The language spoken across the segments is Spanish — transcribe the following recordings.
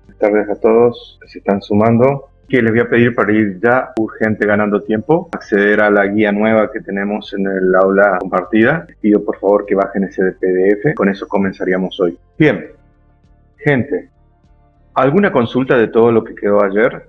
Buenas tardes a todos que se están sumando. Que les voy a pedir para ir ya urgente ganando tiempo, acceder a la guía nueva que tenemos en el aula compartida. Les pido por favor que bajen ese PDF, con eso comenzaríamos hoy. Bien, gente, ¿alguna consulta de todo lo que quedó ayer?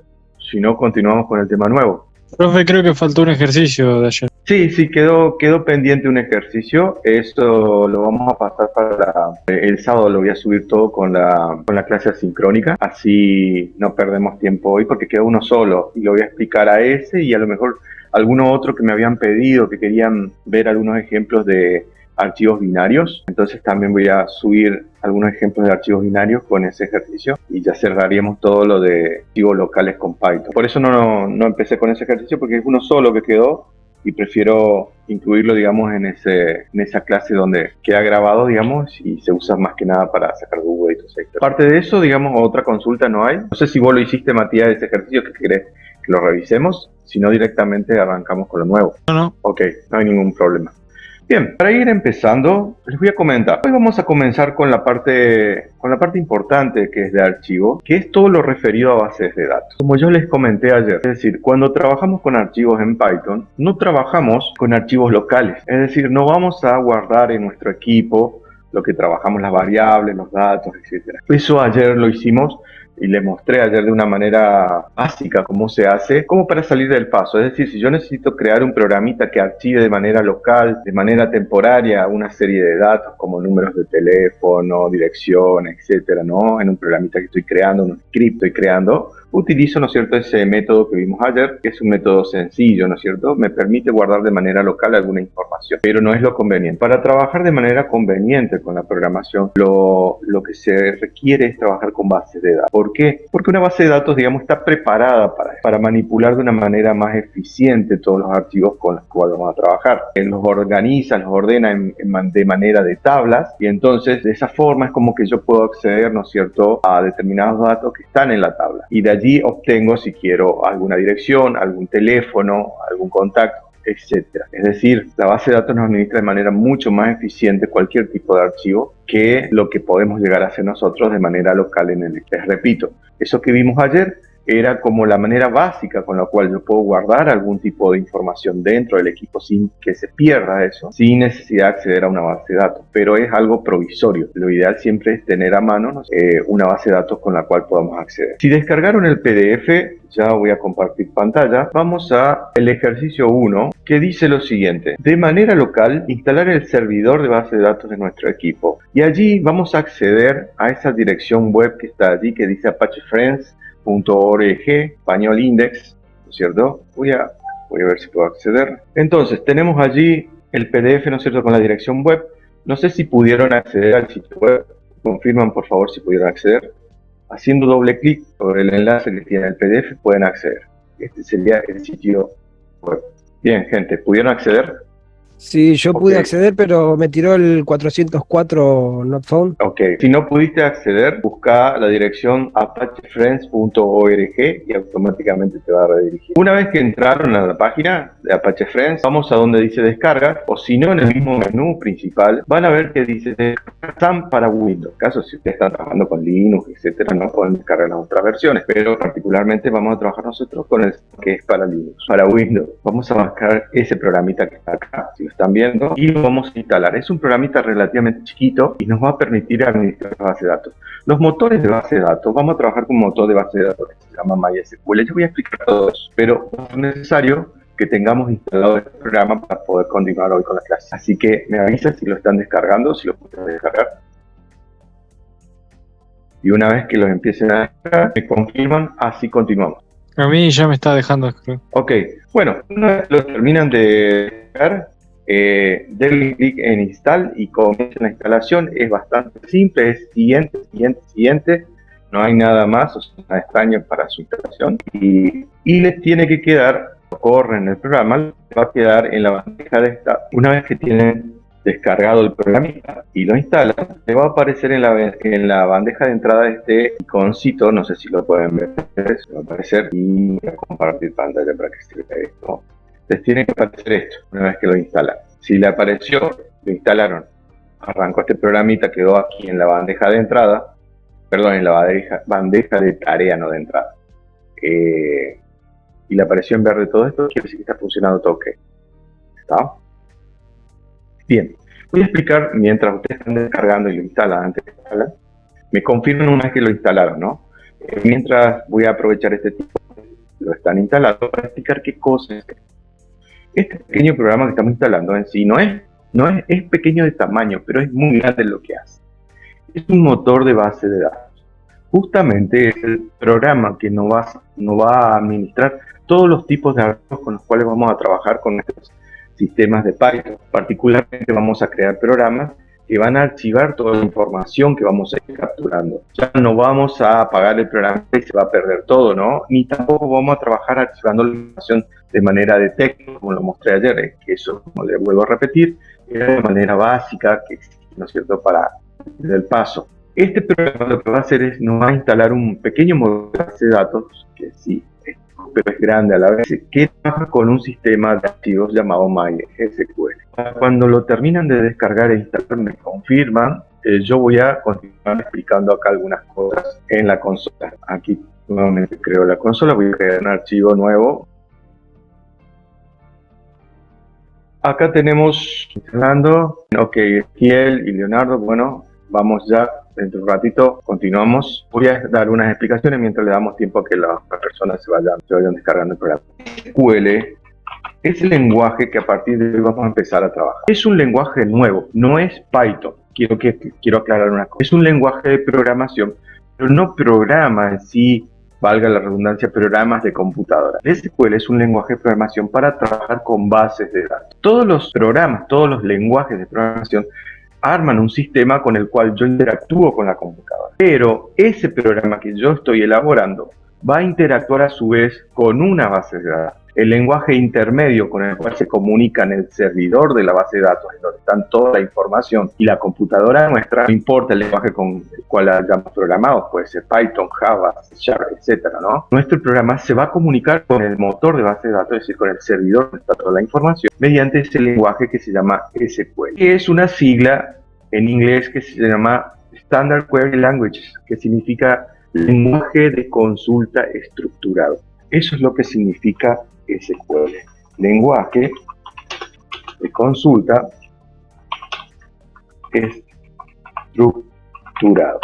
Si no, continuamos con el tema nuevo. Profe, creo que faltó un ejercicio de ayer. Sí, quedó pendiente un ejercicio. Esto lo vamos a pasar para el sábado. Lo voy a subir todo con la clase asincrónica. Así no perdemos tiempo hoy porque queda uno solo. Y lo voy a explicar a ese y a lo mejor alguno otro que me habían pedido, que querían ver algunos ejemplos de archivos binarios. Entonces también voy a subir algunos ejemplos de archivos binarios con ese ejercicio y ya cerraríamos todo lo de archivos locales con Python. Por eso no empecé con ese ejercicio porque es uno solo que quedó y prefiero incluirlo, digamos, en esa clase donde queda grabado, digamos, y se usa más que nada para sacar dudas y todo eso. Aparte de eso, digamos, otra consulta no hay. No sé si vos lo hiciste, Matías, ese ejercicio, que querés que lo revisemos. Si no, directamente arrancamos con lo nuevo. No. Ok, no hay ningún problema. Bien, para ir empezando, les voy a comentar. Hoy vamos a comenzar con la parte importante que es de archivo, que es todo lo referido a bases de datos. Como yo les comenté ayer, es decir, cuando trabajamos con archivos en Python, no trabajamos con archivos locales. Es decir, no vamos a guardar en nuestro equipo lo que trabajamos, las variables, los datos, etc. Eso ayer lo hicimos y le mostré ayer de una manera básica cómo se hace, como para salir del paso. Es decir, si yo necesito crear un programita que archive de manera local, de manera temporaria, una serie de datos como números de teléfono, dirección, etcétera, ¿no? En un programita que estoy creando, un script estoy creando, utilizo, ¿no es cierto?, ese método que vimos ayer, que es un método sencillo, ¿no es cierto? Me permite guardar de manera local alguna información, pero no es lo conveniente. Para trabajar de manera conveniente con la programación, lo que se requiere es trabajar con bases de datos. ¿Por qué? Porque una base de datos, digamos, está preparada para manipular de una manera más eficiente todos los archivos con los cuales vamos a trabajar. Los organiza, los ordena de manera de tablas, y entonces de esa forma es como que yo puedo acceder, ¿no es cierto?, a determinados datos que están en la tabla. Y de allí obtengo, si quiero, alguna dirección, algún teléfono, algún contacto, etcétera. Es decir, la base de datos nos administra de manera mucho más eficiente cualquier tipo de archivo que lo que podemos llegar a hacer nosotros de manera local en el. Les repito, eso que vimos ayer era como la manera básica con la cual yo puedo guardar algún tipo de información dentro del equipo sin que se pierda eso, sin necesidad de acceder a una base de datos, pero es algo provisorio. Lo ideal siempre es tener a mano, ¿no?, una base de datos con la cual podamos acceder. Si descargaron el PDF, ya voy a compartir pantalla. Vamos a el ejercicio 1, que dice lo siguiente: de manera local, instalar el servidor de base de datos de nuestro equipo. Y allí vamos a acceder a esa dirección web que está allí, que dice apachefriends.org, español index, ¿no es cierto? Voy a ver si puedo acceder. Entonces, tenemos allí el PDF, ¿no es cierto?, con la dirección web. No sé si pudieron acceder al sitio web. Confirman, por favor, si pudieron acceder. Haciendo doble clic sobre el enlace que tiene el PDF, pueden acceder. Este sería el sitio web. Bien, gente, ¿pudieron acceder? Sí, yo pude acceder, pero me tiró el 404 not found. Ok, si no pudiste acceder, busca la dirección apachefriends.org y automáticamente te va a redirigir. Una vez que entraron a la página de Apache Friends, vamos a donde dice descargas, o si no, en el mismo menú principal van a ver que dice SAM para Windows. En caso si ustedes están trabajando con Linux, etcétera, no pueden descargar las otras versiones, pero particularmente vamos a trabajar nosotros con el que es para Linux. Para Windows vamos a buscar ese programita que está acá, si lo están viendo, y lo vamos a instalar. Es un programita relativamente chiquito y nos va a permitir administrar la base de datos. Los motores de base de datos, vamos a trabajar con un motor de base de datos que se llama MySQL. Yo voy a explicar todo eso, pero es necesario que tengamos instalado este programa para poder continuar hoy con la clase. Así que me avisan si lo están descargando, si lo pueden descargar. Y una vez que los empiecen a descargar, me confirman, así continuamos. A mí ya me está dejando descargar. Ok, bueno, una vez lo terminan de descargar, denle clic en install y comiencen la instalación. Es bastante simple, es siguiente, no hay nada más, o sea, nada extraño para su instalación, y les tiene que quedar, corren el programa, les va a quedar en la bandeja de esta. Una vez que tienen descargado el programita y lo instalan, le va a aparecer en la bandeja de entrada este iconcito, no sé si lo pueden ver, va a aparecer, y voy a compartir pantalla para que se vea esto. Les tiene que aparecer esto una vez que lo instalan. Si le apareció, lo instalaron, arrancó este programita, quedó aquí en la bandeja de entrada, perdón, en la bandeja de tarea, no de entrada. Y le apareció en verde todo esto, quiere decir que está funcionando todo ok. ¿Está? Bien, voy a explicar mientras ustedes están descargando y lo instalan, antes de instalar, me confirman una vez que lo instalaron, ¿no? Mientras voy a aprovechar este tiempo, lo están instalando para explicar qué cosa es. Este pequeño programa que estamos instalando en sí es pequeño de tamaño, pero es muy grande lo que hace. Es un motor de base de datos. Justamente es el programa que nos va a administrar todos los tipos de archivos con los cuales vamos a trabajar con nuestros sistemas de Python. Particularmente vamos a crear programas que van a archivar toda la información que vamos a ir capturando. Ya no vamos a apagar el programa y se va a perder todo, ¿no? Ni tampoco vamos a trabajar archivando la información de manera de texto, como lo mostré ayer, que eso, como le vuelvo a repetir, era de manera básica, que existe, ¿no es cierto?, para el paso. Este programa lo que va a hacer es, nos va a instalar un pequeño modelo de base de datos, que sí, pero es grande a la vez, que trabaja con un sistema de archivos llamado MySQL. Cuando lo terminan de descargar e instalar, me confirman, yo voy a continuar explicando acá algunas cosas en la consola. Aquí nuevamente creo la consola, voy a crear un archivo nuevo. Acá tenemos instalando, ok, Ezequiel y Leonardo, bueno, vamos ya, dentro de un ratito continuamos. Voy a dar unas explicaciones mientras le damos tiempo a que las personas se vayan descargando el programa. SQL es el lenguaje que a partir de hoy vamos a empezar a trabajar. Es un lenguaje nuevo, no es Python. Quiero aclarar una cosa. Es un lenguaje de programación, pero no programa en sí, valga la redundancia, programas de computadora. SQL es un lenguaje de programación para trabajar con bases de datos. Todos los programas, todos los lenguajes de programación arman un sistema con el cual yo interactúo con la computadora. Pero ese programa que yo estoy elaborando va a interactuar a su vez con una base de datos. El lenguaje intermedio con el cual se comunican el servidor de la base de datos, en donde están toda la información, y la computadora nuestra, no importa el lenguaje con el cual la hayamos programado, puede ser Python, Java, Sharp, etcétera, ¿no? Nuestro programa se va a comunicar con el motor de base de datos, es decir, con el servidor donde está toda la información, mediante ese lenguaje que se llama SQL, que es una sigla en inglés que se llama Standard Query Language, que significa lenguaje de consulta estructurado. Eso es lo que significa SQL, lenguaje de consulta estructurado.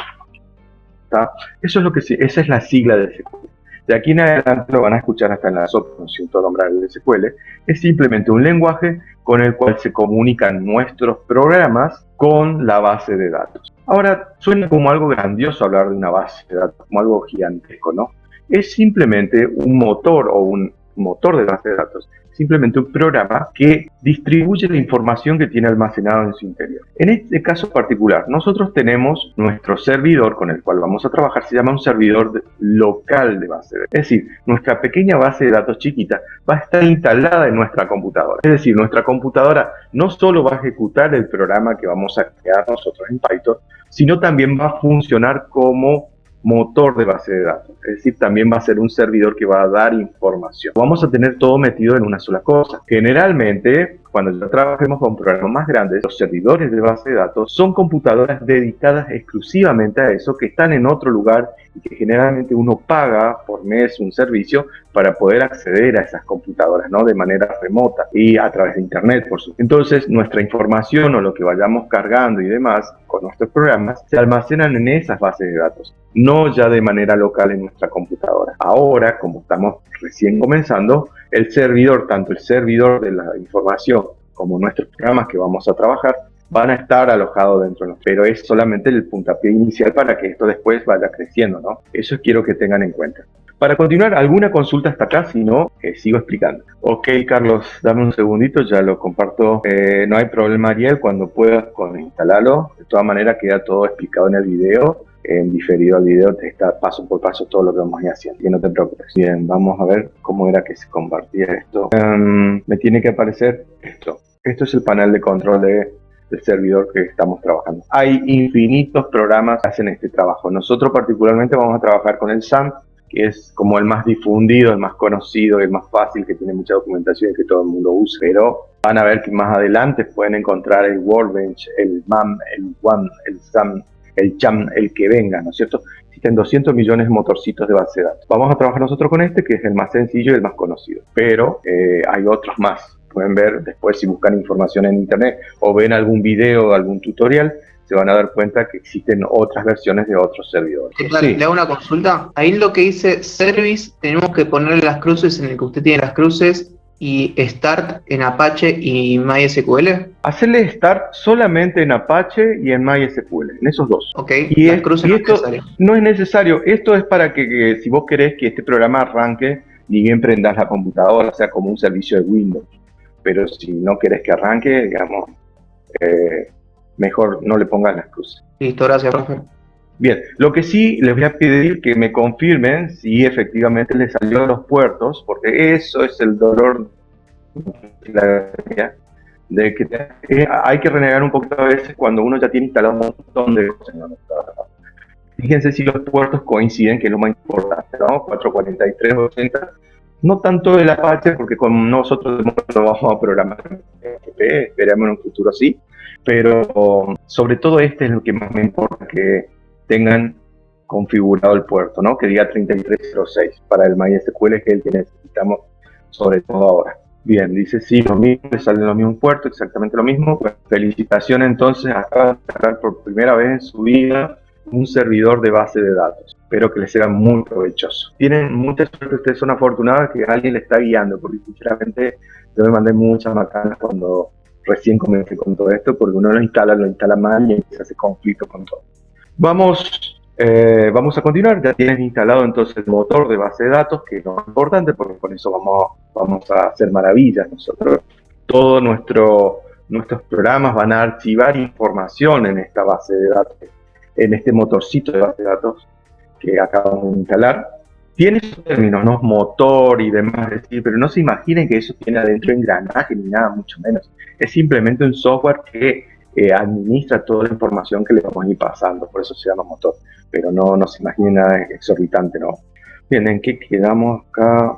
¿Está? Eso es lo que esa es la sigla de SQL. De aquí en adelante lo van a escuchar hasta en la SOP, no siento nombrar el SQL. Es simplemente un lenguaje con el cual se comunican nuestros programas con la base de datos. Ahora, suena como algo grandioso hablar de una base de datos, como algo gigantesco, ¿no? Es simplemente un motor o un motor de base de datos, simplemente un programa que distribuye la información que tiene almacenado en su interior. En este caso particular, nosotros tenemos nuestro servidor con el cual vamos a trabajar, se llama un servidor local de base de datos. Es decir, nuestra pequeña base de datos chiquita va a estar instalada en nuestra computadora. Es decir, nuestra computadora no solo va a ejecutar el programa que vamos a crear nosotros en Python, sino también va a funcionar como motor de base de datos, es decir, también va a ser un servidor que va a dar información. Vamos a tener todo metido en una sola cosa. Generalmente, cuando ya trabajemos con programas más grandes, los servidores de base de datos son computadoras dedicadas exclusivamente a eso, que están en otro lugar y que generalmente uno paga por mes un servicio para poder acceder a esas computadoras, ¿no? De manera remota y a través de internet, por supuesto. Entonces, nuestra información o lo que vayamos cargando y demás con nuestros programas se almacenan en esas bases de datos, no ya de manera local en nuestra computadora. Ahora, como estamos recién comenzando, el servidor, tanto el servidor de la información como nuestros programas que vamos a trabajar, van a estar alojados dentro de nosotros, pero es solamente el puntapié inicial para que esto después vaya creciendo, ¿no? Eso quiero que tengan en cuenta. Para continuar, ¿alguna consulta hasta acá? Si no, sigo explicando. Ok, Carlos, dame un segundito, ya lo comparto. No hay problema, Ariel, cuando puedas instalarlo. De todas maneras, queda todo explicado en el video. En diferido al video te está paso por paso todo lo que vamos a ir haciendo, que no te preocupes. Bien, vamos a ver cómo era que se compartía esto. Me tiene que aparecer esto. Esto es el panel de control del servidor que estamos trabajando. Hay infinitos programas que hacen este trabajo. Nosotros particularmente vamos a trabajar con el SAMP, que es como el más difundido, el más conocido, el más fácil, que tiene mucha documentación y que todo el mundo usa. Pero van a ver que más adelante pueden encontrar el Workbench, el MAM, el WAM, el SAM, el CHAM, el que venga, ¿no es cierto? Existen 200 millones de motorcitos de base de datos. Vamos a trabajar nosotros con este, que es el más sencillo y el más conocido, pero hay otros más. Pueden ver después si buscan información en internet o ven algún video, algún tutorial, se van a dar cuenta que existen otras versiones de otros servidores. Claro, Sí. le hago una consulta. Ahí en lo que dice Service, tenemos que ponerle las cruces en el que usted tiene las cruces y Start en Apache y MySQL. Hacerle start solamente en Apache y en MySQL, en esos dos. Ok, Y, las cruces y no es esto necesario. no es necesario. Esto es para que si vos querés que este programa arranque, ni bien prendas la computadora, sea como un servicio de Windows. Pero si no querés que arranque, digamos, mejor no le pongas las cruces. Listo, gracias, profe. Bien, lo que sí les voy a pedir que me confirmen si efectivamente les salió los puertos, porque eso es el dolor de que hay que renegar un poquito a veces cuando uno ya tiene instalado un montón de cosas en la computadora. Fíjense si los puertos coinciden, que es lo más importante, ¿no? 44380, no tanto el Apache, porque con nosotros lo vamos a programar en PHP, esperamos en un futuro sí, pero sobre todo este es lo que más me importa, que tengan configurado el puerto, ¿no? Que diga 3306 para el MySQL, que es el que necesitamos sobre todo ahora. Bien, dice sí, lo mismo, le salen los mismos puertos, exactamente lo mismo. Pues, felicitaciones, entonces, acaba de instalar por primera vez en su vida un servidor de base de datos. Espero que les sea muy provechoso. Tienen mucha suerte, ustedes son afortunados que alguien les está guiando, porque sinceramente yo me mandé muchas macanas cuando recién comencé con todo esto, porque uno lo instala mal y empieza a hacer conflicto con todo. Vamos a continuar. Ya tienes instalado entonces el motor de base de datos, que es lo importante, porque con eso vamos a hacer maravillas nosotros. Todos nuestros programas van a archivar información en esta base de datos, en este motorcito de base de datos que acabamos de instalar. Tiene sus términos, ¿no? Motor y demás, pero no se imaginen que eso tiene adentro engranaje ni nada, mucho menos. Es simplemente un software que administra toda la información que le vamos a ir pasando, por eso se llama motor, pero no se imaginen nada exorbitante, ¿no? Bien, ¿en qué quedamos acá?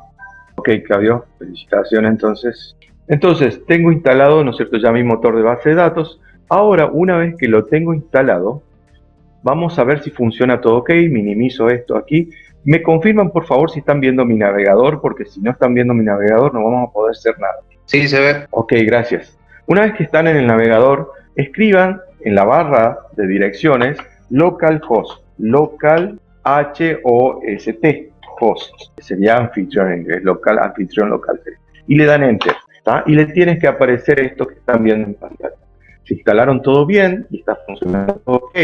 Ok, Claudio, felicitaciones entonces. Entonces, tengo instalado, ¿no es cierto?, ya mi motor de base de datos. Ahora, una vez que lo tengo instalado, vamos a ver si funciona todo ok, minimizo esto aquí. Me confirman, por favor, si están viendo mi navegador, porque si no están viendo mi navegador no vamos a poder hacer nada. Sí, se ve. Ok, gracias. Una vez que están en el navegador, escriban en la barra de direcciones localhost, local HOST, host, que sería anfitrión en inglés, local, anfitrión, local. Y le dan enter, ¿está? Y le tienes que aparecer esto que están viendo en pantalla. Si instalaron todo bien y está funcionando todo ok,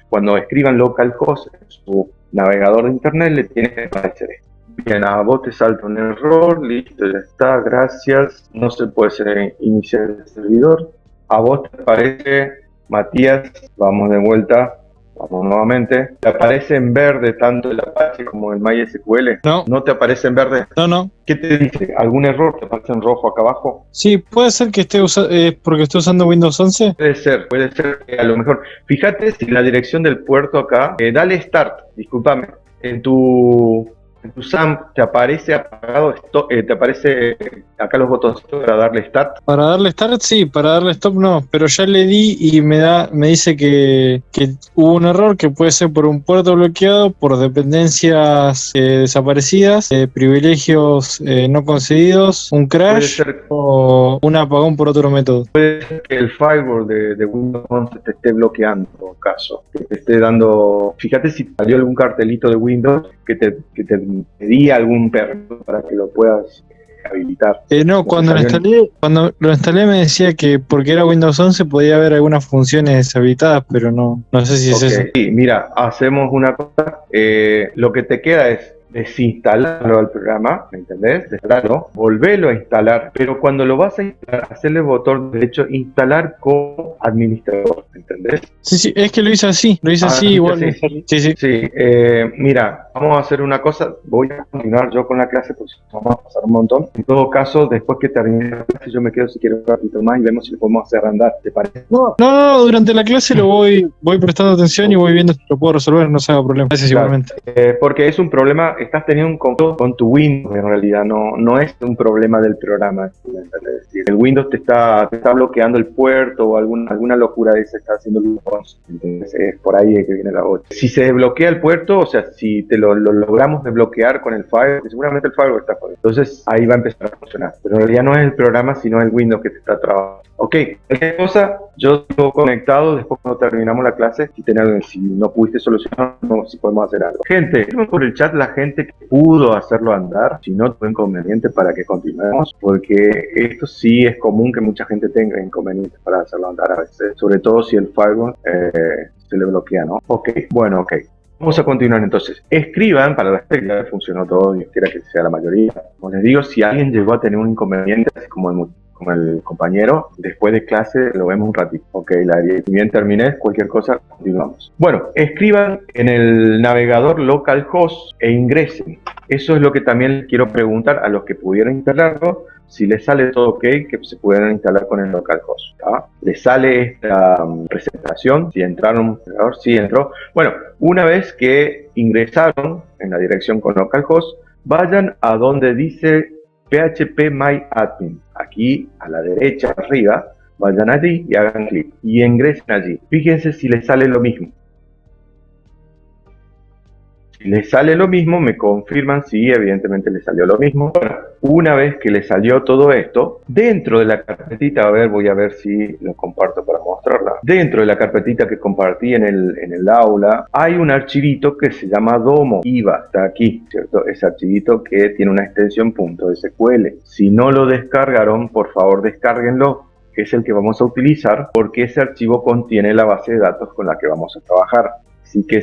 cuando escriban localhost en su navegador de internet, le tiene que aparecer esto. Bien, a vos te salta un error, listo, ya está, gracias. No se puede iniciar el servidor. A vos te aparece, Matías, vamos de vuelta, vamos nuevamente. ¿Te aparece en verde tanto el Apache como el MySQL? No. ¿No te aparece en verde? No. ¿Qué te dice? ¿Algún error? ¿Te aparece en rojo acá abajo? Sí, puede ser que esté porque estoy usando Windows 11. Puede ser que a lo mejor. Fíjate si la dirección del puerto acá, dale Start, discúlpame, en tu SAM te aparece apagado, te aparece acá los botoncitos para darle Start. Para darle Start sí, para darle Stop no, pero ya le di y me dice que hubo un error que puede ser por un puerto bloqueado, por dependencias desaparecidas, privilegios no concedidos, un crash o un apagón por otro método. Puede ser que el firewall de Windows 11 te esté bloqueando, en todo caso, que te esté dando. Fíjate si salió algún cartelito de Windows que te pedía algún permiso para que lo puedas habilitar. No, cuando lo instalé me decía que porque era Windows 11 podía haber algunas funciones deshabilitadas, pero no sé si es eso. Sí, mira, hacemos una cosa, lo que te queda es desinstalarlo al programa, ¿me entendés? Desinstalarlo, volverlo a instalar, pero cuando lo vas a instalar, hacerle botón derecho, instalar como administrador, ¿me entendés? Sí, es que lo hice así igual. Sí. Mira, vamos a hacer una cosa, voy a continuar yo con la clase, pues vamos a pasar un montón. En todo caso, después que termine la clase, yo me quedo si quiero un ratito más y vemos si lo podemos hacer andar, ¿te parece? No, durante la clase lo voy prestando atención y voy viendo si lo puedo resolver, no se haga problema. Gracias, claro, igualmente. Porque es un problema estás teniendo un conflicto con tu Windows, en realidad no es un problema del programa. Es decir, el Windows te está bloqueando el puerto o alguna locura de esa está haciendo el Windows. Entonces es por ahí que viene la otra. Si se desbloquea el puerto, o sea, si te lo logramos desbloquear con el firewall, seguramente el firewall está jodido. Entonces ahí va a empezar a funcionar. Pero en realidad no es el programa, sino el Windows que te está trabajando. Ok, cualquier cosa, yo estoy conectado después cuando terminamos la clase. Si no pudiste solucionar, si podemos hacer algo. Gente, por el chat la gente que pudo hacerlo andar, si no tuvo inconveniente para que continuemos, porque esto sí es común que mucha gente tenga inconvenientes para hacerlo andar a veces, sobre todo si el firewall se le bloquea, ¿no? Ok, bueno, ok. Vamos a continuar entonces. Escriban, para la gente que ya funcionó todo, y quiera que sea la mayoría. Como les digo, si alguien llegó a tener un inconveniente, así como el compañero, después de clase lo vemos un ratito. Ok, si bien terminé, cualquier cosa, continuamos. Bueno, escriban en el navegador localhost e ingresen. Eso es lo que también les quiero preguntar a los que pudieron instalarlo. Si les sale todo ok, que se pudieran instalar con el localhost. Les sale esta presentación. Si entraron, sí entró. Bueno, una vez que ingresaron en la dirección con localhost, vayan a donde dice phpMyAdmin. Aquí a la derecha arriba, vayan allí y hagan clic y ingresen allí. Fíjense si les sale lo mismo. Si les sale lo mismo, me confirman si evidentemente les salió lo mismo. Bueno, una vez que les salió todo esto, dentro de la carpetita, voy a ver si lo comparto para mostrarla. Dentro de la carpetita que compartí en el aula, hay un archivito que se llama Domo IVA. Está aquí, ¿cierto? Ese archivito que tiene una extensión .sql. Si no lo descargaron, por favor descárguenlo, que es el que vamos a utilizar, porque ese archivo contiene la base de datos con la que vamos a trabajar. Así que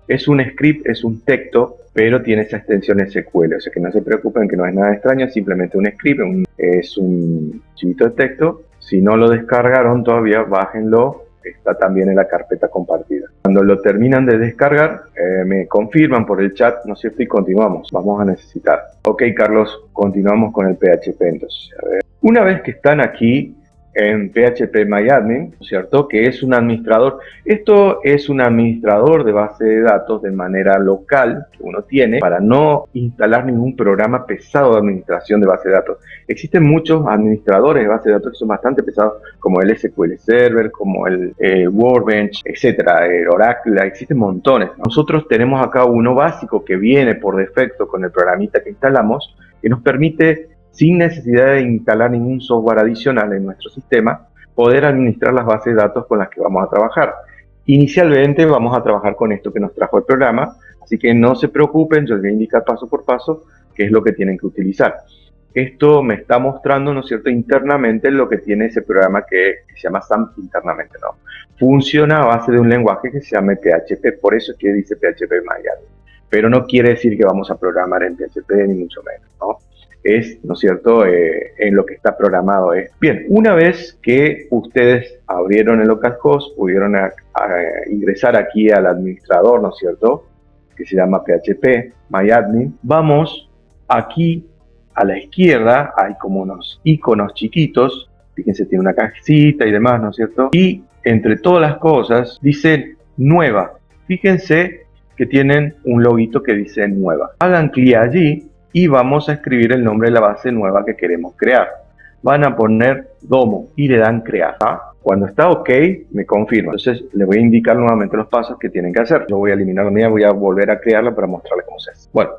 es un script, es un texto, pero tiene esa extensión SQL, o sea que no se preocupen, que no es nada extraño, simplemente un script, es un archivito de texto. Si no lo descargaron todavía, bájenlo, está también en la carpeta compartida. Cuando lo terminan de descargar, me confirman por el chat, ¿no es cierto? Y continuamos, vamos a necesitar. Ok, Carlos, continuamos con el PHP entonces. A ver. Una vez que están aquí en phpMyAdmin, ¿cierto? Que es un administrador. Esto es un administrador de base de datos de manera local que uno tiene para no instalar ningún programa pesado de administración de base de datos. Existen muchos administradores de base de datos que son bastante pesados, como el SQL Server, como el Workbench, etcétera, el Oracle, existen montones. Nosotros tenemos acá uno básico que viene por defecto con el programita que instalamos, que nos permite, sin necesidad de instalar ningún software adicional en nuestro sistema, poder administrar las bases de datos con las que vamos a trabajar. Inicialmente vamos a trabajar con esto que nos trajo el programa, así que no se preocupen, yo les voy a indicar paso por paso qué es lo que tienen que utilizar. Esto me está mostrando, ¿no es cierto?, internamente lo que tiene ese programa que se llama SAMP internamente, ¿no? Funciona a base de un lenguaje que se llama PHP, por eso es que dice phpMyAdmin. Pero no quiere decir que vamos a programar en PHP, ni mucho menos, ¿no? Es, ¿no es cierto?, en lo que está programado. Bien, una vez que ustedes abrieron el localhost, pudieron ingresar aquí al administrador, ¿no es cierto?, que se llama phpMyAdmin. Vamos aquí a la izquierda, hay como unos iconos chiquitos, fíjense, tiene una cajita y demás, ¿no es cierto? Y entre todas las cosas dice nueva. Fíjense que tienen un loguito que dice nueva. Hagan clic allí y vamos a escribir el nombre de la base nueva que queremos crear. Van a poner Domo y le dan crear. Cuando está ok, me confirma. Entonces les voy a indicar nuevamente los pasos que tienen que hacer. Yo voy a eliminar la mía, voy a volver a crearla para mostrarles cómo se hace. Bueno,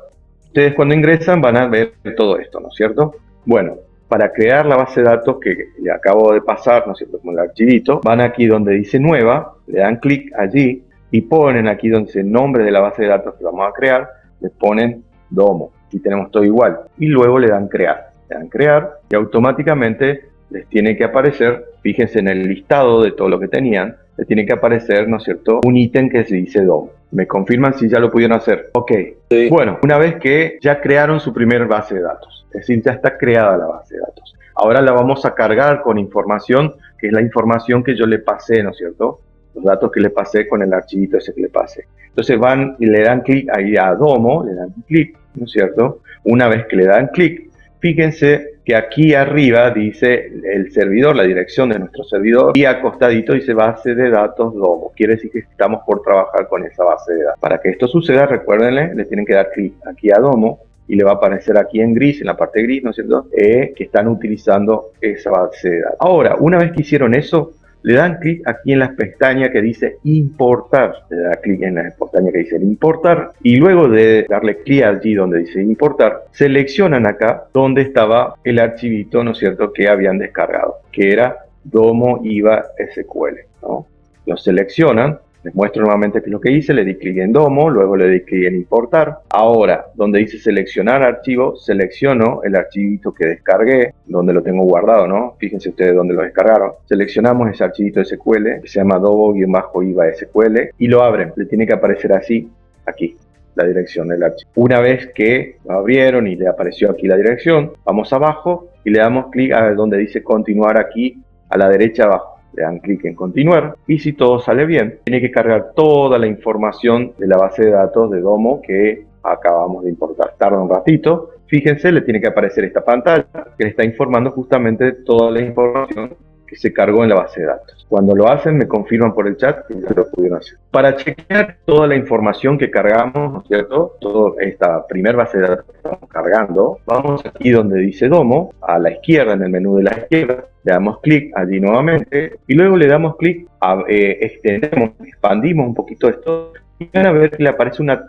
ustedes cuando ingresan van a ver todo esto, ¿no es cierto? Bueno, para crear la base de datos que le acabo de pasar, ¿no es cierto?, como el archivito, van aquí donde dice nueva, le dan clic allí y ponen aquí donde dice el nombre de la base de datos que vamos a crear, le ponen Domo. Aquí tenemos todo igual. Y luego le dan crear. Le dan crear y automáticamente les tiene que aparecer, fíjense en el listado de todo lo que tenían, les tiene que aparecer, ¿no es cierto?, un ítem que se dice Domo. Me confirman si ya lo pudieron hacer. Ok. Sí. Bueno, una vez que ya crearon su primer base de datos, es decir, ya está creada la base de datos. Ahora la vamos a cargar con información, que es la información que yo le pasé, ¿no es cierto?, los datos que le pasé con el archivito ese que le pasé. Entonces van y le dan clic ahí a Domo, le dan clic, ¿no es cierto? Una vez que le dan clic, fíjense que aquí arriba dice el servidor, la dirección de nuestro servidor, y acostadito dice base de datos Domo. Quiere decir que estamos por trabajar con esa base de datos. Para que esto suceda, recuérdenle, le tienen que dar clic aquí a Domo y le va a aparecer aquí en gris, en la parte gris, ¿no es cierto?, que están utilizando esa base de datos. Ahora, una vez que hicieron eso, le dan clic aquí en la pestaña que dice importar, le da clic en la pestaña que dice importar, y luego de darle clic allí donde dice importar, seleccionan acá donde estaba el archivito, ¿no es cierto?, que habían descargado, que era Domo IVA SQL, ¿no? Lo seleccionan. Les muestro nuevamente qué es lo que hice, le di clic en Domo, luego le di clic en importar. Ahora, donde dice seleccionar archivo, selecciono el archivito que descargué, donde lo tengo guardado, ¿no? Fíjense ustedes dónde lo descargaron. Seleccionamos ese archivito SQL, que se llama Domo-IVA SQL, y lo abren. Le tiene que aparecer así, aquí, la dirección del archivo. Una vez que lo abrieron y le apareció aquí la dirección, vamos abajo y le damos clic a donde dice continuar aquí, a la derecha abajo. Le dan clic en continuar y si todo sale bien, tiene que cargar toda la información de la base de datos de Domo que acabamos de importar. Tarda un ratito. Fíjense, le tiene que aparecer esta pantalla que le está informando justamente de toda la información que se cargó en la base de datos. Cuando lo hacen, me confirman por el chat que ya lo pudieron hacer. Para chequear toda la información que cargamos, ¿no es cierto?, toda esta primera base de datos que estamos cargando, vamos aquí donde dice Domo, a la izquierda, en el menú de la izquierda, le damos clic allí nuevamente y luego le damos clic a expandimos un poquito esto y van a ver que le aparece una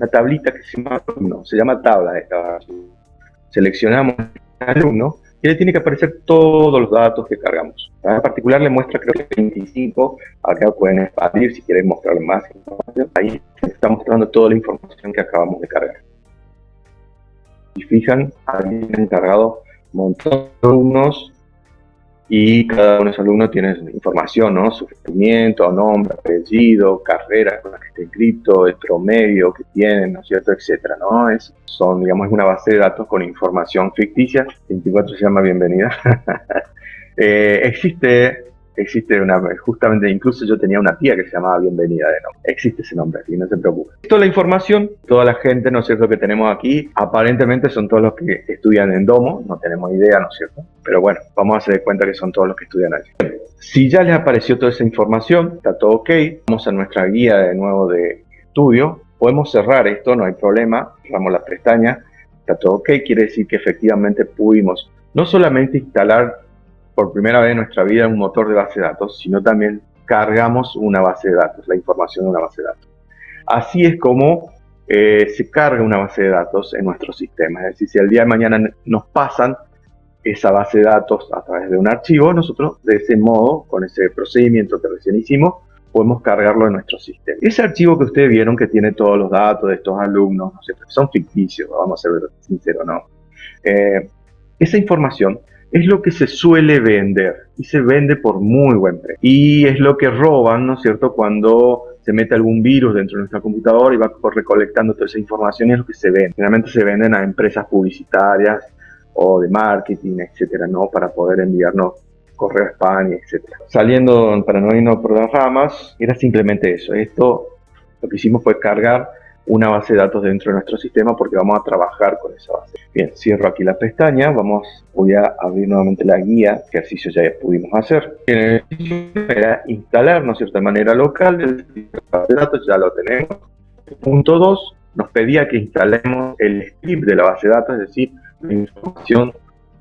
tablita que se llama tabla de esta. Seleccionamos alumno y le tiene que aparecer todos los datos que cargamos. En particular le muestra creo que 25, acá pueden expandir si quieren mostrarle más información. Ahí está mostrando toda la información que acabamos de cargar. Si fijan, ahí han cargado un montón de alumnos y cada uno de esos alumnos tiene información, ¿no? Su rendimiento, nombre, apellido, carrera con la que está inscrito, el promedio que tienen, ¿no es cierto?, etcétera, ¿no? Es una base de datos con información ficticia. 24 se llama bienvenida. Existe justamente, incluso yo tenía una tía que se llamaba Bienvenida de nombre. Existe ese nombre aquí, no se preocupe. Toda la información, toda la gente, ¿no es cierto?, que tenemos aquí, aparentemente son todos los que estudian en Domo, no tenemos idea, ¿no es cierto? Pero bueno, vamos a hacer de cuenta que son todos los que estudian allí. Si ya les apareció toda esa información, está todo ok, vamos a nuestra guía de nuevo de estudio, podemos cerrar esto, no hay problema, cerramos la pestaña, está todo ok, quiere decir que efectivamente pudimos no solamente instalar por primera vez en nuestra vida un motor de base de datos, sino también cargamos una base de datos, la información de una base de datos. Así es como se carga una base de datos en nuestro sistema. Es decir, si el día de mañana nos pasan esa base de datos a través de un archivo, nosotros de ese modo, con ese procedimiento que recién hicimos, podemos cargarlo en nuestro sistema. Ese archivo que ustedes vieron que tiene todos los datos de estos alumnos, no sé, son ficticios, vamos a ser sinceros, ¿no? Esa información es lo que se suele vender y se vende por muy buen precio. Y es lo que roban, ¿no es cierto?, cuando se mete algún virus dentro de nuestra computadora y va recolectando toda esa información y es lo que se vende. Generalmente se venden a empresas publicitarias o de marketing, etcétera, ¿no?, para poder enviarnos correo spam, etcétera. Saliendo, para no irnos por las ramas, era simplemente eso. Esto, lo que hicimos fue cargar una base de datos dentro de nuestro sistema porque vamos a trabajar con esa base. Bien, cierro aquí la pestaña, voy a abrir nuevamente la guía, que ejercicio ya pudimos hacer. En el ejercicio era instalar, ¿no es cierto?, de manera local el base de datos, ya lo tenemos. Punto 2, nos pedía que instalemos el script de la base de datos, es decir, la información,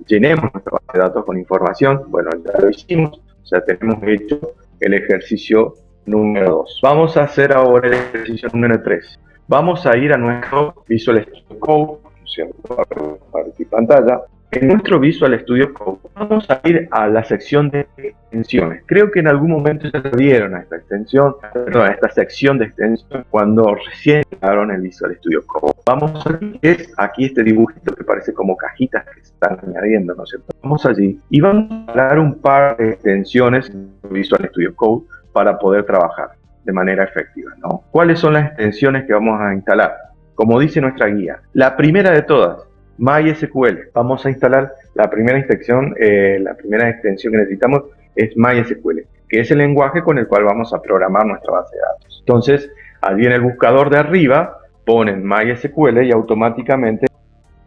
llenemos nuestra base de datos con información. Bueno, ya lo hicimos, o sea, tenemos hecho el ejercicio número 2. Vamos a hacer ahora el ejercicio número 3. Vamos a ir a nuestro Visual Studio Code, ¿cierto?, para aquí pantalla. En nuestro Visual Studio Code vamos a ir a la sección de extensiones. Creo que en algún momento ya vieron a esta extensión, perdón, a esta sección de extensión cuando recién crearon el Visual Studio Code. Vamos a ver qué es aquí este dibujito que parece como cajitas que se están añadiendo, ¿no es cierto? Vamos allí y vamos a dar un par de extensiones en Visual Studio Code para poder trabajar de manera efectiva, ¿no? ¿Cuáles son las extensiones que vamos a instalar? Como dice nuestra guía, la primera de todas, MySQL. Vamos a instalar la primera extensión que necesitamos es MySQL, que es el lenguaje con el cual vamos a programar nuestra base de datos. Entonces, allí en el buscador de arriba ponen MySQL y automáticamente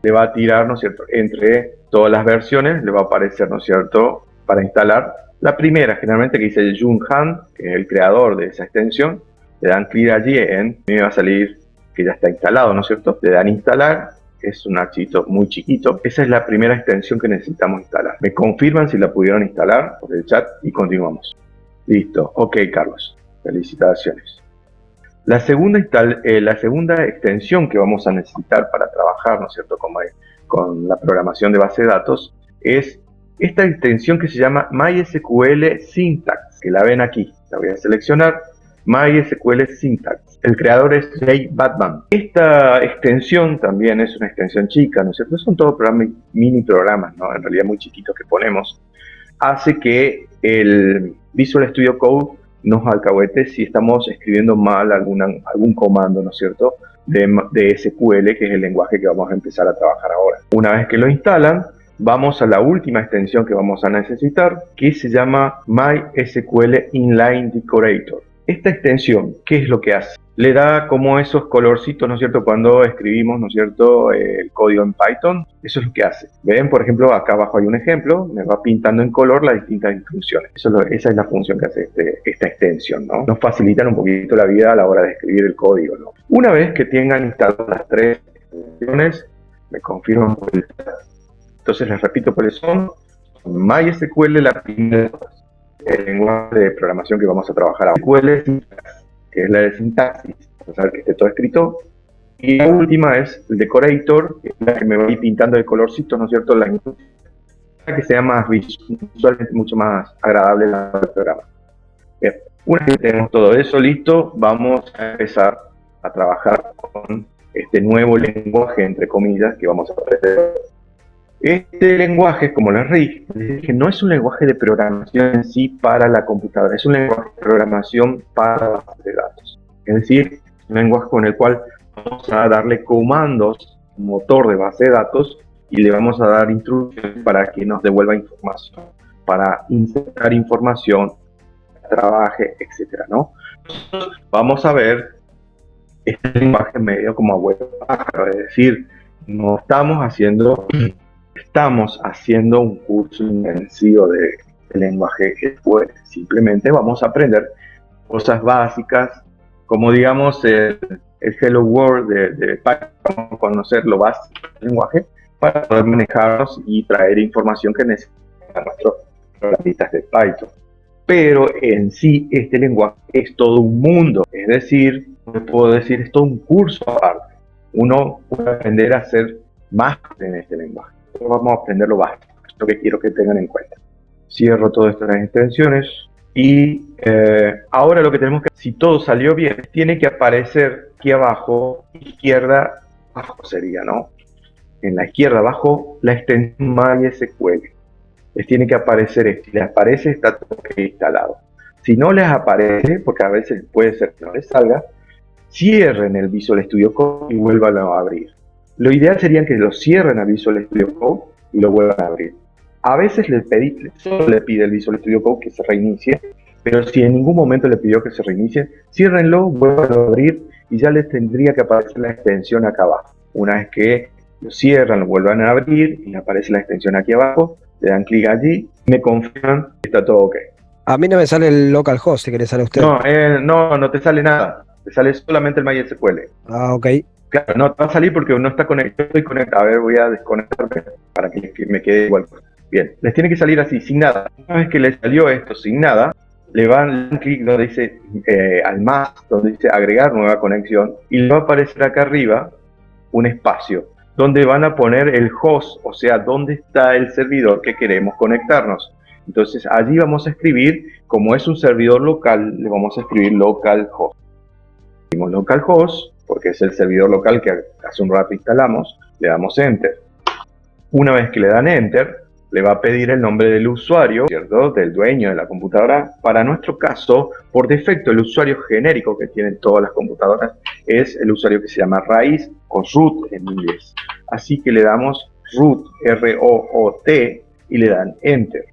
le va a tirar, ¿no es cierto?, entre todas las versiones le va a aparecer, ¿no es cierto?, para instalar. La primera, generalmente, que dice Jun Han, que es el creador de esa extensión, le dan clic allí me va a salir que ya está instalado, ¿no es cierto? Le dan instalar, es un archivo muy chiquito. Esa es la primera extensión que necesitamos instalar. Me confirman si la pudieron instalar por el chat y continuamos. Listo, ok Carlos, felicitaciones. La segunda extensión que vamos a necesitar para trabajar, ¿no es cierto?, con la programación de base de datos, es esta extensión que se llama MySQL Syntax, que la ven aquí. La voy a seleccionar, MySQL Syntax. El creador es Jay Batman. Esta extensión también es una extensión chica, ¿no es cierto? Son todos mini programas, ¿no? En realidad muy chiquitos que ponemos. Hace que el Visual Studio Code nos alcahuete si estamos escribiendo mal algún comando, ¿no es cierto?, de SQL, que es el lenguaje que vamos a empezar a trabajar ahora. Una vez que lo instalan, vamos a la última extensión que vamos a necesitar, que se llama MySQL Inline Decorator. Esta extensión, ¿qué es lo que hace? Le da como esos colorcitos, ¿no es cierto?, cuando escribimos, ¿no es cierto?, el código en Python. Eso es lo que hace. Ven, por ejemplo, acá abajo hay un ejemplo, me va pintando en color las distintas instrucciones. Esa es la función que hace esta extensión, ¿no? Nos facilitan un poquito la vida a la hora de escribir el código, ¿no? Una vez que tengan instaladas las tres extensiones, me confirman por el chat. Entonces les repito cuáles son. MySQL, la primera de todas, el lenguaje de programación que vamos a trabajar ahora. SQL, que es la de sintaxis, para saber que esté todo escrito. Y la última es el Decorator, que es la que me va a ir pintando de colorcitos, ¿no es cierto?, la que sea más visualmente mucho más agradable el programa. Bien, una vez que tenemos todo eso listo, vamos a empezar a trabajar con este nuevo lenguaje, entre comillas, que vamos a aprender. Este lenguaje, como les dije, no es un lenguaje de programación en sí para la computadora, es un lenguaje de programación para la base de datos. Es decir, un lenguaje con el cual vamos a darle comandos, motor de base de datos, y le vamos a dar instrucciones para que nos devuelva información, para insertar información, trabaje, etcétera, ¿no? Vamos a ver este lenguaje medio como abuelo pájaro, es decir, no estamos haciendo un curso intensivo de lenguaje SQL. Simplemente vamos a aprender cosas básicas, como digamos el Hello World de Python, vamos a conocer lo básico del lenguaje para poder manejarnos y traer información que necesitan nuestros programistas de Python. Pero en sí este lenguaje es todo un mundo, es decir, puedo decir, es todo un curso aparte. Uno puede aprender a hacer más en este lenguaje. Vamos a aprender lo básico, es lo que quiero que tengan en cuenta. Cierro todas estas extensiones y ahora lo que tenemos que, si todo salió bien, tiene que aparecer aquí abajo, izquierda abajo sería, ¿no? En la izquierda abajo, la extensión MySQL. Les tiene que aparecer esto. Si les aparece, está todo instalado. Si no les aparece, porque a veces puede ser que no les salga, cierren el Visual Studio Code y vuelvan a abrir. Lo ideal sería que lo cierren a Visual Studio Code y lo vuelvan a abrir. A veces solo le pide el Visual Studio Code que se reinicie, pero si en ningún momento le pidió que se reinicie, ciérrenlo, vuelvan a abrir y ya les tendría que aparecer la extensión acá abajo. Una vez que lo cierran, lo vuelvan a abrir y aparece la extensión aquí abajo, le dan clic allí, me confirman que está todo ok. A mí no me sale el localhost, si que le sale a usted. No te sale nada, te sale solamente el MySQL. Ah, ok. Claro, no te va a salir porque no está conectado. Estoy conectado. A ver, voy a desconectarme para que me quede igual. Bien, les tiene que salir así, sin nada. Una vez que les salió esto sin nada, le van clic donde dice al más, donde dice agregar nueva conexión, y le va a aparecer acá arriba un espacio donde van a poner el host, o sea, dónde está el servidor que queremos conectarnos. Entonces allí vamos a escribir, como es un servidor local, le vamos a escribir localhost. Escribimos localhost, porque es el servidor local que hace un rato instalamos, le damos enter. Una vez que le dan enter, le va a pedir el nombre del usuario, ¿cierto?, del dueño de la computadora. Para nuestro caso, por defecto, el usuario genérico que tienen todas las computadoras es el usuario que se llama raíz o root en inglés. Así que le damos root, R-O-O-T, y le dan enter.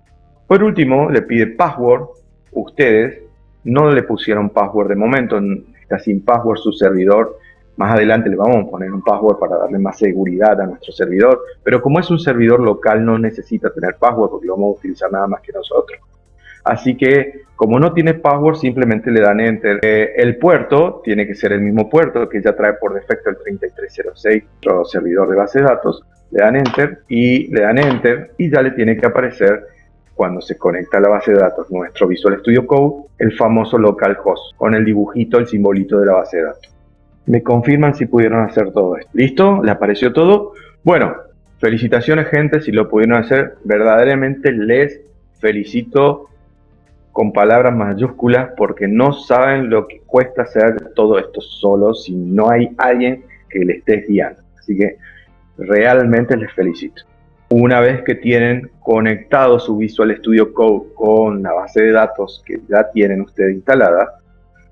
Por último, le pide password. Ustedes no le pusieron password de momento, está sin password su servidor. Más adelante le vamos a poner un password para darle más seguridad a nuestro servidor, pero como es un servidor local no necesita tener password porque lo vamos a utilizar nada más que nosotros. Así que como no tiene password, simplemente le dan enter. El puerto tiene que ser el mismo puerto que ya trae por defecto el 3306, nuestro servidor de base de datos. Le dan enter y ya le tiene que aparecer, cuando se conecta a la base de datos, nuestro Visual Studio Code, el famoso localhost, con el dibujito, el simbolito de la base de datos. Me confirman si pudieron hacer todo esto. ¿Listo? ¿Le apareció todo? Bueno, felicitaciones, gente, si lo pudieron hacer. Verdaderamente les felicito con palabras mayúsculas, porque no saben lo que cuesta hacer todo esto solo si no hay alguien que le esté guiando. Así que realmente les felicito. Una vez que tienen conectado su Visual Studio Code con la base de datos que ya tienen ustedes instalada,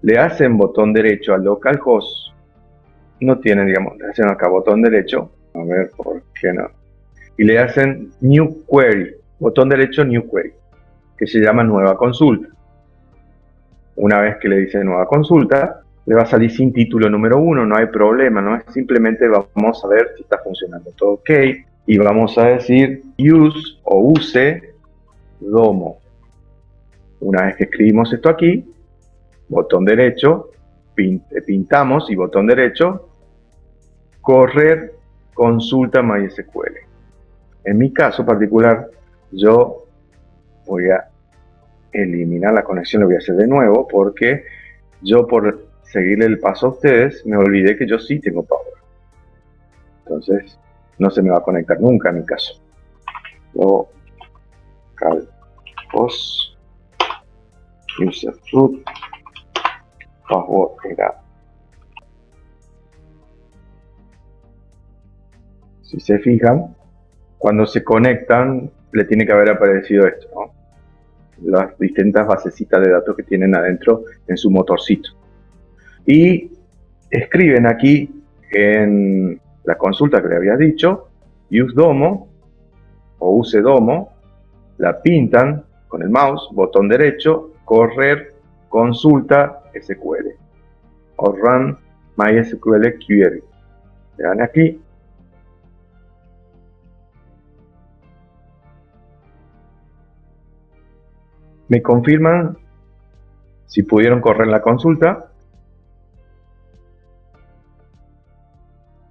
le hacen botón derecho al localhost. No tienen, digamos, le hacen acá botón derecho. A ver por qué no. Y le hacen New Query. Botón derecho New Query, que se llama nueva consulta. Una vez que le dice nueva consulta, le va a salir sin título número 1, no hay problema, ¿no? Simplemente vamos a ver si está funcionando todo ok, y vamos a decir use o use domo. Una vez que escribimos esto aquí, botón derecho, pintamos y botón derecho, correr consulta MySQL. En mi caso particular, yo voy a eliminar la conexión, lo voy a hacer de nuevo porque yo, por seguirle el paso a ustedes, me olvidé que yo sí tengo power. Entonces no se me va a conectar nunca en mi caso. Localhost user root password era. Si se fijan, cuando se conectan le tiene que haber aparecido esto, ¿no? Las distintas basecitas de datos que tienen adentro en su motorcito. Y escriben aquí en la consulta que le había dicho, use domo o use domo, la pintan con el mouse, botón derecho, correr consulta SQL o run MySQL query. Le dan aquí. Me confirman si pudieron correr la consulta.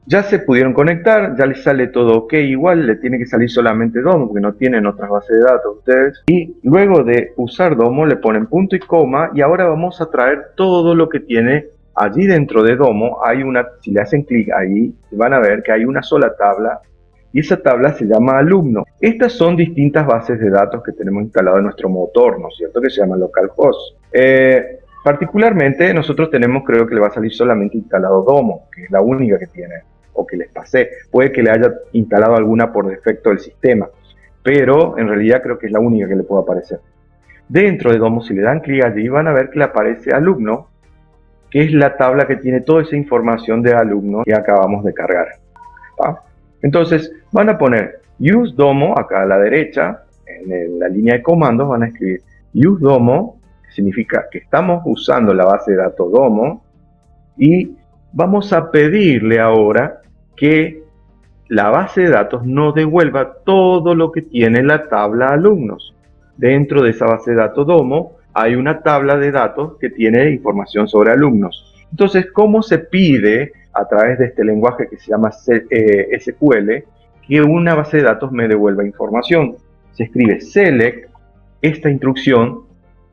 Ya se pudieron conectar, ya les sale todo ok. Igual le tiene que salir solamente Domo porque no tienen otras bases de datos ustedes. Y luego de usar Domo le ponen punto y coma, y ahora vamos a traer todo lo que tiene allí dentro de Domo. Hay una, si le hacen clic ahí, van a ver que hay una sola tabla. Y esa tabla se llama alumno. Estas son distintas bases de datos que tenemos instalado en nuestro motor, ¿no es cierto? Que se llama localhost. Particularmente nosotros tenemos, creo que le va a salir solamente instalado Domo, que es la única que tiene, o que les pasé. Puede que le haya instalado alguna por defecto del sistema, pero en realidad creo que es la única que le puede aparecer. Dentro de Domo, si le dan clic allí, van a ver que le aparece alumno, que es la tabla que tiene toda esa información de alumno que acabamos de cargar. ¿Va? Entonces van a poner use domo acá a la derecha, en la línea de comandos van a escribir use domo, que significa que estamos usando la base de datos domo, y vamos a pedirle ahora que la base de datos nos devuelva todo lo que tiene la tabla alumnos. Dentro de esa base de datos domo hay una tabla de datos que tiene información sobre alumnos. Entonces, ¿cómo se pide a través de este lenguaje que se llama SQL que una base de datos me devuelva información? Se escribe select, esta instrucción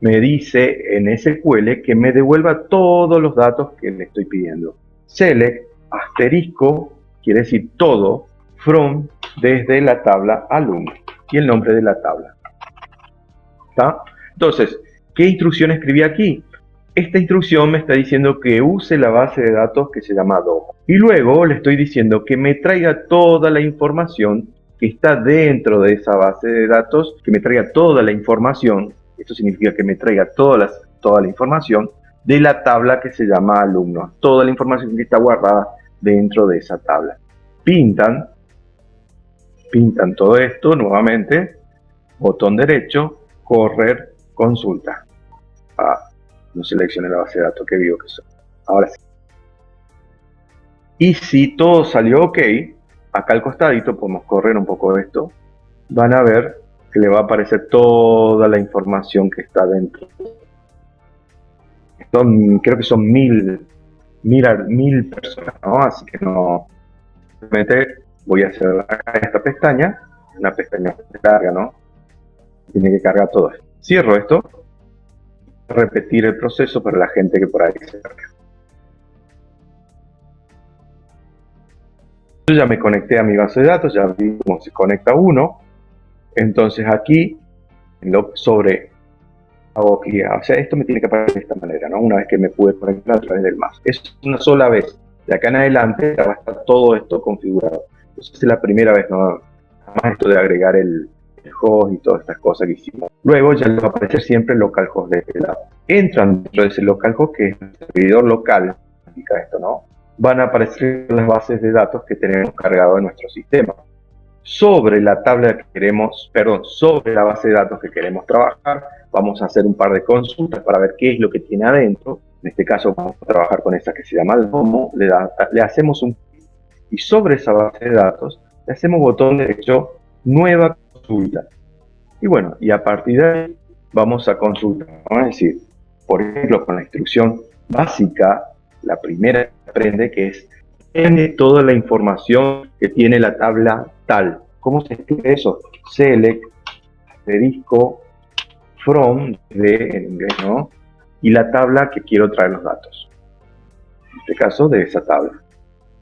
me dice en SQL que me devuelva todos los datos que le estoy pidiendo. Select, asterisco, quiere decir todo, from, desde la tabla alumno, y el nombre de la tabla. ¿Está? Entonces, ¿qué instrucción escribí aquí? Esta instrucción me está diciendo que use la base de datos que se llama Domo. Y luego le estoy diciendo que me traiga toda la información que está dentro de esa base de datos, que me traiga toda la información, esto significa que me traiga toda la información de la tabla que se llama alumnos, toda la información que está guardada dentro de esa tabla. Pintan todo esto nuevamente, botón derecho, correr consulta. No seleccioné la base de datos, que vivo que soy. Ahora sí. Y si todo salió ok, acá al costadito podemos correr un poco de esto, van a ver que le va a aparecer toda la información que está dentro. Creo que son mil personas, ¿no? Así que no, simplemente voy a hacer acá esta pestaña, una pestaña larga, ¿no? Tiene que cargar todo esto. Cierro esto, repetir el proceso para la gente que por ahí se carga. Yo ya me conecté a mi base de datos, ya vi cómo se conecta uno. Entonces aquí, hago clic, o sea, esto me tiene que aparecer de esta manera, ¿no? Una vez que me pude conectar a través del más. Es una sola vez. De acá en adelante ya va a estar todo esto configurado. Entonces es la primera vez, ¿no? Además esto de agregar el host y todas estas cosas que hicimos. Luego ya le va a aparecer siempre el localhost de este lado. Entran dentro de ese localhost, que es el servidor local, indica esto, ¿no? Van a aparecer las bases de datos que tenemos cargado en nuestro sistema. Sobre la tabla que queremos, sobre la base de datos que queremos trabajar, vamos a hacer un par de consultas para ver qué es lo que tiene adentro. En este caso vamos a trabajar con esa que se llama DOMO, le hacemos un clic y sobre esa base de datos le hacemos botón derecho, nueva consulta. Y bueno, y a partir de ahí vamos a consultar, vamos a decir, por ejemplo, con la instrucción básica, la primera que aprende, que es tiene toda la información que tiene la tabla tal. ¿Cómo se escribe eso? Select, asterisco, from, en inglés, ¿no? Y la tabla que quiero traer los datos. En este caso, de esa tabla.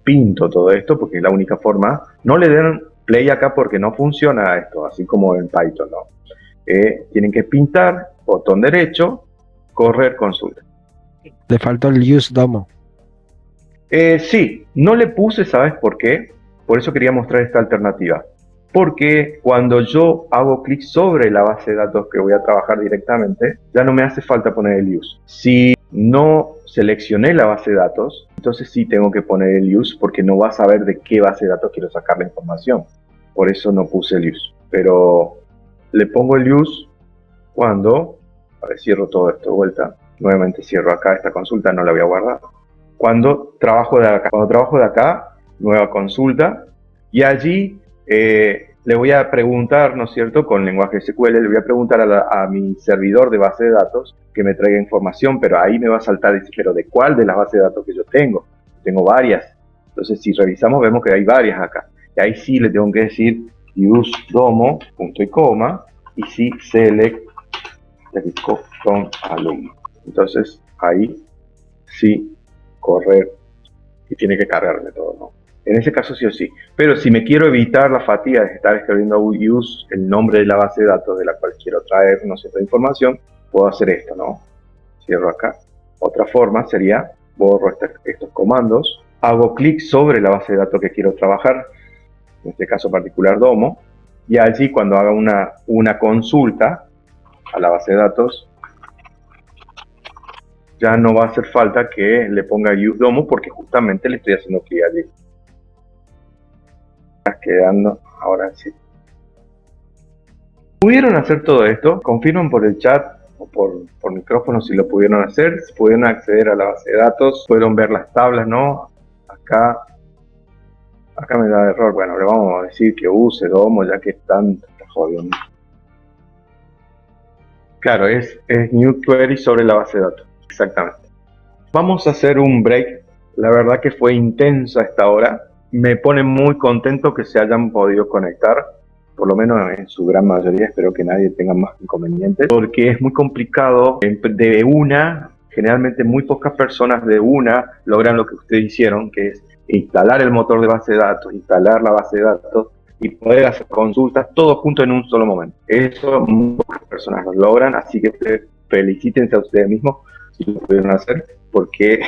Pinto todo esto porque es la única forma. No le den play acá porque no funciona esto, así como en Python, ¿no? Tienen que pintar, botón derecho, correr consulta. Le faltó el use domo. Sí, no le puse, ¿sabes por qué? Por eso quería mostrar esta alternativa. Porque cuando yo hago clic sobre la base de datos que voy a trabajar directamente, ya no me hace falta poner el use. Si no seleccioné la base de datos, entonces sí tengo que poner el use porque no va a saber de qué base de datos quiero sacar la información. Por eso no puse el use. Pero le pongo el use cuando, a ver, cierro todo esto de vuelta. Nuevamente cierro acá esta consulta, no la voy a guardar. Cuando trabajo de acá, nueva consulta, y allí le voy a preguntar, ¿no es cierto?, con lenguaje SQL, le voy a preguntar a mi servidor de base de datos que me traiga información, pero ahí me va a saltar, pero ¿de cuál de las bases de datos que yo tengo? Tengo varias. Entonces, si revisamos, vemos que hay varias acá. Y ahí sí le tengo que decir use domo, punto y coma, y sí select from alumno. Entonces, ahí sí correr y tiene que cargarme todo, ¿no? En ese caso sí o sí. Pero si me quiero evitar la fatiga de estar escribiendo use, el nombre de la base de datos de la cual quiero traer, no sé, la información, puedo hacer esto, ¿no? Cierro acá. Otra forma sería, borro estos comandos, hago clic sobre la base de datos que quiero trabajar, en este caso particular DOMO, y allí cuando haga una consulta a la base de datos, ya no va a hacer falta que le ponga use domo porque justamente le estoy haciendo clic allí. Está quedando ahora sí. ¿Pudieron hacer todo esto? Confirman por el chat o por micrófono si lo pudieron hacer, si pudieron acceder a la base de datos, pudieron ver las tablas, ¿no? Acá me da error. Bueno, le vamos a decir que use domo ya que están jodiendo. Claro, es new query sobre la base de datos. Exactamente. Vamos a hacer un break. La verdad que fue intensa esta hora. Me pone muy contento que se hayan podido conectar. Por lo menos en su gran mayoría. Espero que nadie tenga más inconvenientes. Porque es muy complicado de una. Generalmente muy pocas personas de una logran lo que ustedes hicieron. Que es instalar el motor de base de datos. Instalar la base de datos. Y poder hacer consultas todo junto en un solo momento. Eso muy pocas personas lo logran. Así que felicítense a ustedes mismos si lo pudieron hacer, porque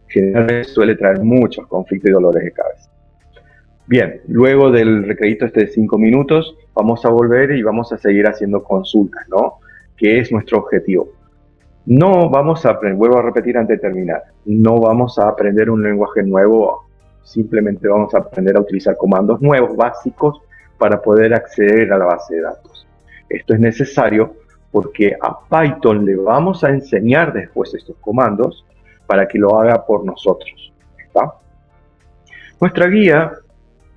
generalmente suele traer muchos conflictos y dolores de cabeza. Bien, luego del recreito de 5 minutos, vamos a volver y vamos a seguir haciendo consultas, ¿no? Que es nuestro objetivo. No vamos a aprender, vuelvo a repetir antes de terminar, no vamos a aprender un lenguaje nuevo, simplemente vamos a aprender a utilizar comandos nuevos, básicos, para poder acceder a la base de datos. Esto es necesario porque a Python le vamos a enseñar después estos comandos para que lo haga por nosotros, ¿está? Nuestra guía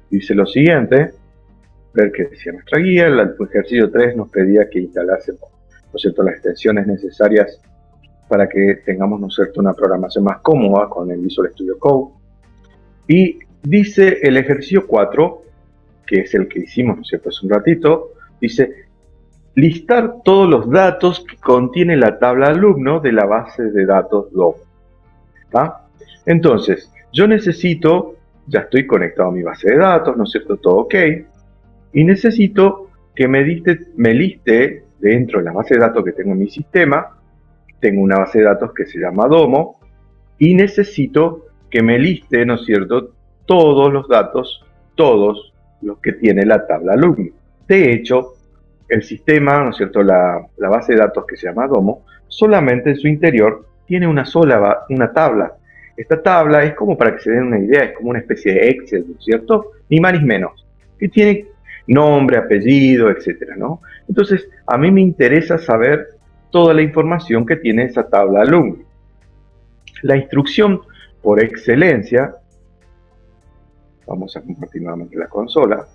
dice lo siguiente, ver qué decía nuestra guía. El ejercicio 3 nos pedía que instalásemos, ¿no es cierto?, las extensiones necesarias para que tengamos, ¿no es cierto?, una programación más cómoda con el Visual Studio Code. Y dice el ejercicio 4, que es el que hicimos, ¿no es cierto?, hace un ratito, dice listar todos los datos que contiene la tabla alumno de la base de datos DOM. ¿Está? Entonces, yo necesito, ya estoy conectado a mi base de datos, ¿no es cierto?, todo ok, y necesito que me liste dentro de la base de datos que tengo en mi sistema. Tengo una base de datos que se llama Domo, y necesito que me liste, ¿no es cierto?, todos los datos, todos los que tiene la tabla alumno. De hecho, el sistema, ¿no es cierto?, la base de datos que se llama Domo, solamente en su interior tiene una tabla. Esta tabla es como, para que se den una idea, es como una especie de Excel, ¿no es cierto?, ni más ni menos, que tiene nombre, apellido, etcétera, ¿no? Entonces, a mí me interesa saber toda la información que tiene esa tabla alumno. La instrucción por excelencia, vamos a compartir nuevamente la consola,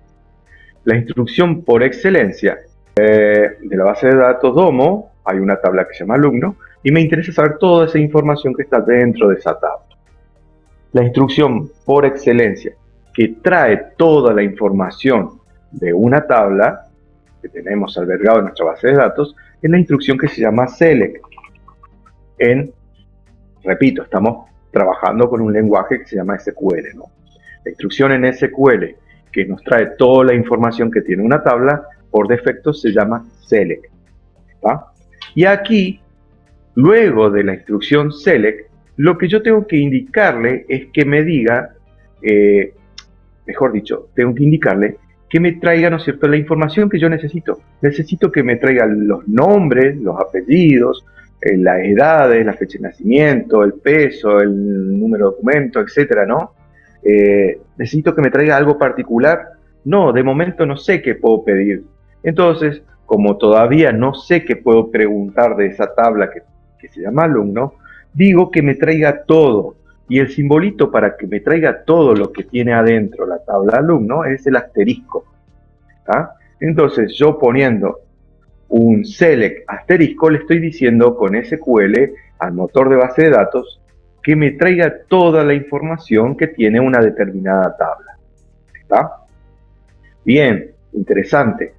la instrucción por excelencia de la base de datos Domo, hay una tabla que se llama alumno, y me interesa saber toda esa información que está dentro de esa tabla. La instrucción por excelencia que trae toda la información de una tabla que tenemos albergado en nuestra base de datos es la instrucción que se llama select. Repito, estamos trabajando con un lenguaje que se llama SQL, ¿no? La instrucción en SQL que nos trae toda la información que tiene una tabla, por defecto se llama select. ¿Está? Y aquí, luego de la instrucción select, lo que yo tengo que indicarle es que me diga, mejor dicho, tengo que indicarle que me traiga, ¿no es cierto?, la información que yo necesito. Necesito que me traiga los nombres, los apellidos, las edades, la fecha de nacimiento, el peso, el número de documento, etcétera, ¿no? Necesito que me traiga algo particular. No, de momento no sé qué puedo pedir. Entonces, como todavía no sé qué puedo preguntar de esa tabla que se llama alumno, digo que me traiga todo. Y el simbolito para que me traiga todo lo que tiene adentro la tabla alumno es el asterisco. ¿Ah? Entonces, yo poniendo un select asterisco, le estoy diciendo con SQL al motor de base de datos que me traiga toda la información que tiene una determinada tabla. ¿Está? Bien, interesante.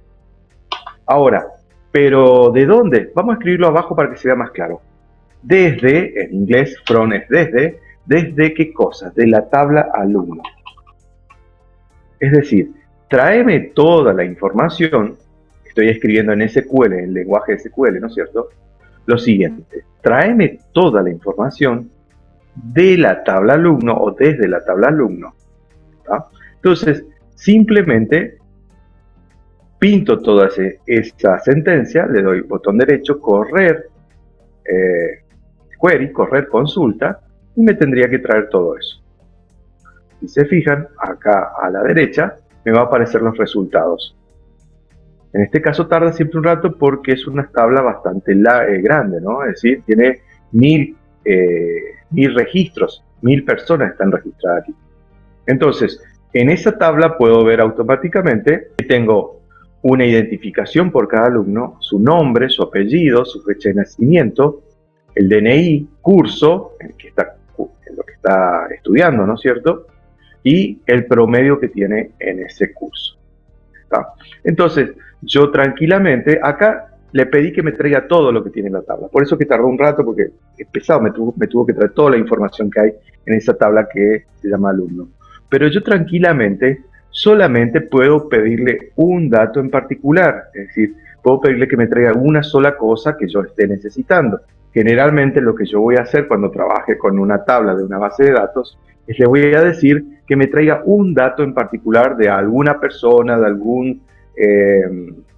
Ahora, ¿pero de dónde? Vamos a escribirlo abajo para que sea más claro. Desde, en inglés, from es ¿desde qué cosas? De la tabla alumno. Es decir, tráeme toda la información, estoy escribiendo en SQL, en lenguaje SQL, ¿no es cierto? Lo siguiente, tráeme toda la información de la tabla alumno o desde la tabla alumno. ¿Tá? Entonces, simplemente pinto toda esa sentencia, le doy botón derecho, correr, query, correr consulta, y me tendría que traer todo eso. Si se fijan, acá a la derecha me va a aparecer los resultados. En este caso tarda siempre un rato porque es una tabla bastante grande, ¿no? Es decir, tiene 1000 registros, 1000 personas están registradas aquí. Entonces, en esa tabla puedo ver automáticamente que tengo una identificación por cada alumno, su nombre, su apellido, su fecha de nacimiento, el DNI, curso, en lo que está estudiando, ¿no es cierto? Y el promedio que tiene en ese curso. ¿Está? Entonces, yo tranquilamente, acá le pedí que me traiga todo lo que tiene en la tabla. Por eso que tardó un rato, porque es pesado, me tuvo que traer toda la información que hay en esa tabla que se llama alumno. Pero yo tranquilamente, solamente puedo pedirle un dato en particular. Es decir, puedo pedirle que me traiga una sola cosa que yo esté necesitando. Generalmente lo que yo voy a hacer cuando trabaje con una tabla de una base de datos es le voy a decir que me traiga un dato en particular de alguna persona, de algún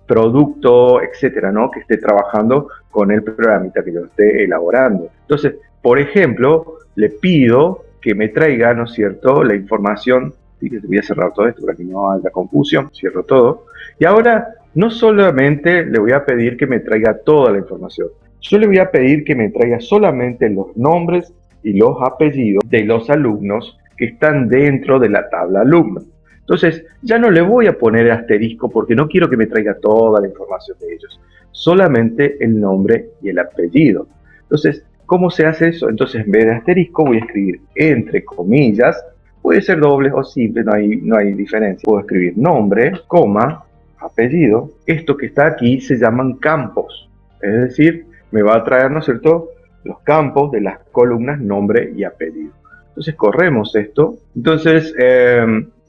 producto, etcétera, ¿no? Que esté trabajando con el programita que yo esté elaborando. Entonces, por ejemplo, le pido que me traiga, ¿no es cierto?, la información. Voy a cerrar todo esto para que no haya confusión. Cierro todo. Y ahora, no solamente le voy a pedir que me traiga toda la información. Yo le voy a pedir que me traiga solamente los nombres y los apellidos de los alumnos que están dentro de la tabla alumno. Entonces, ya no le voy a poner asterisco porque no quiero que me traiga toda la información de ellos, solamente el nombre y el apellido. Entonces, ¿cómo se hace eso? Entonces, en vez de asterisco, voy a escribir entre comillas, puede ser doble o simple, no hay diferencia. Puedo escribir nombre, coma, apellido. Esto que está aquí se llaman campos, es decir, me va a traer, ¿no es cierto?, los campos de las columnas nombre y apellido. Entonces, corremos esto. Entonces,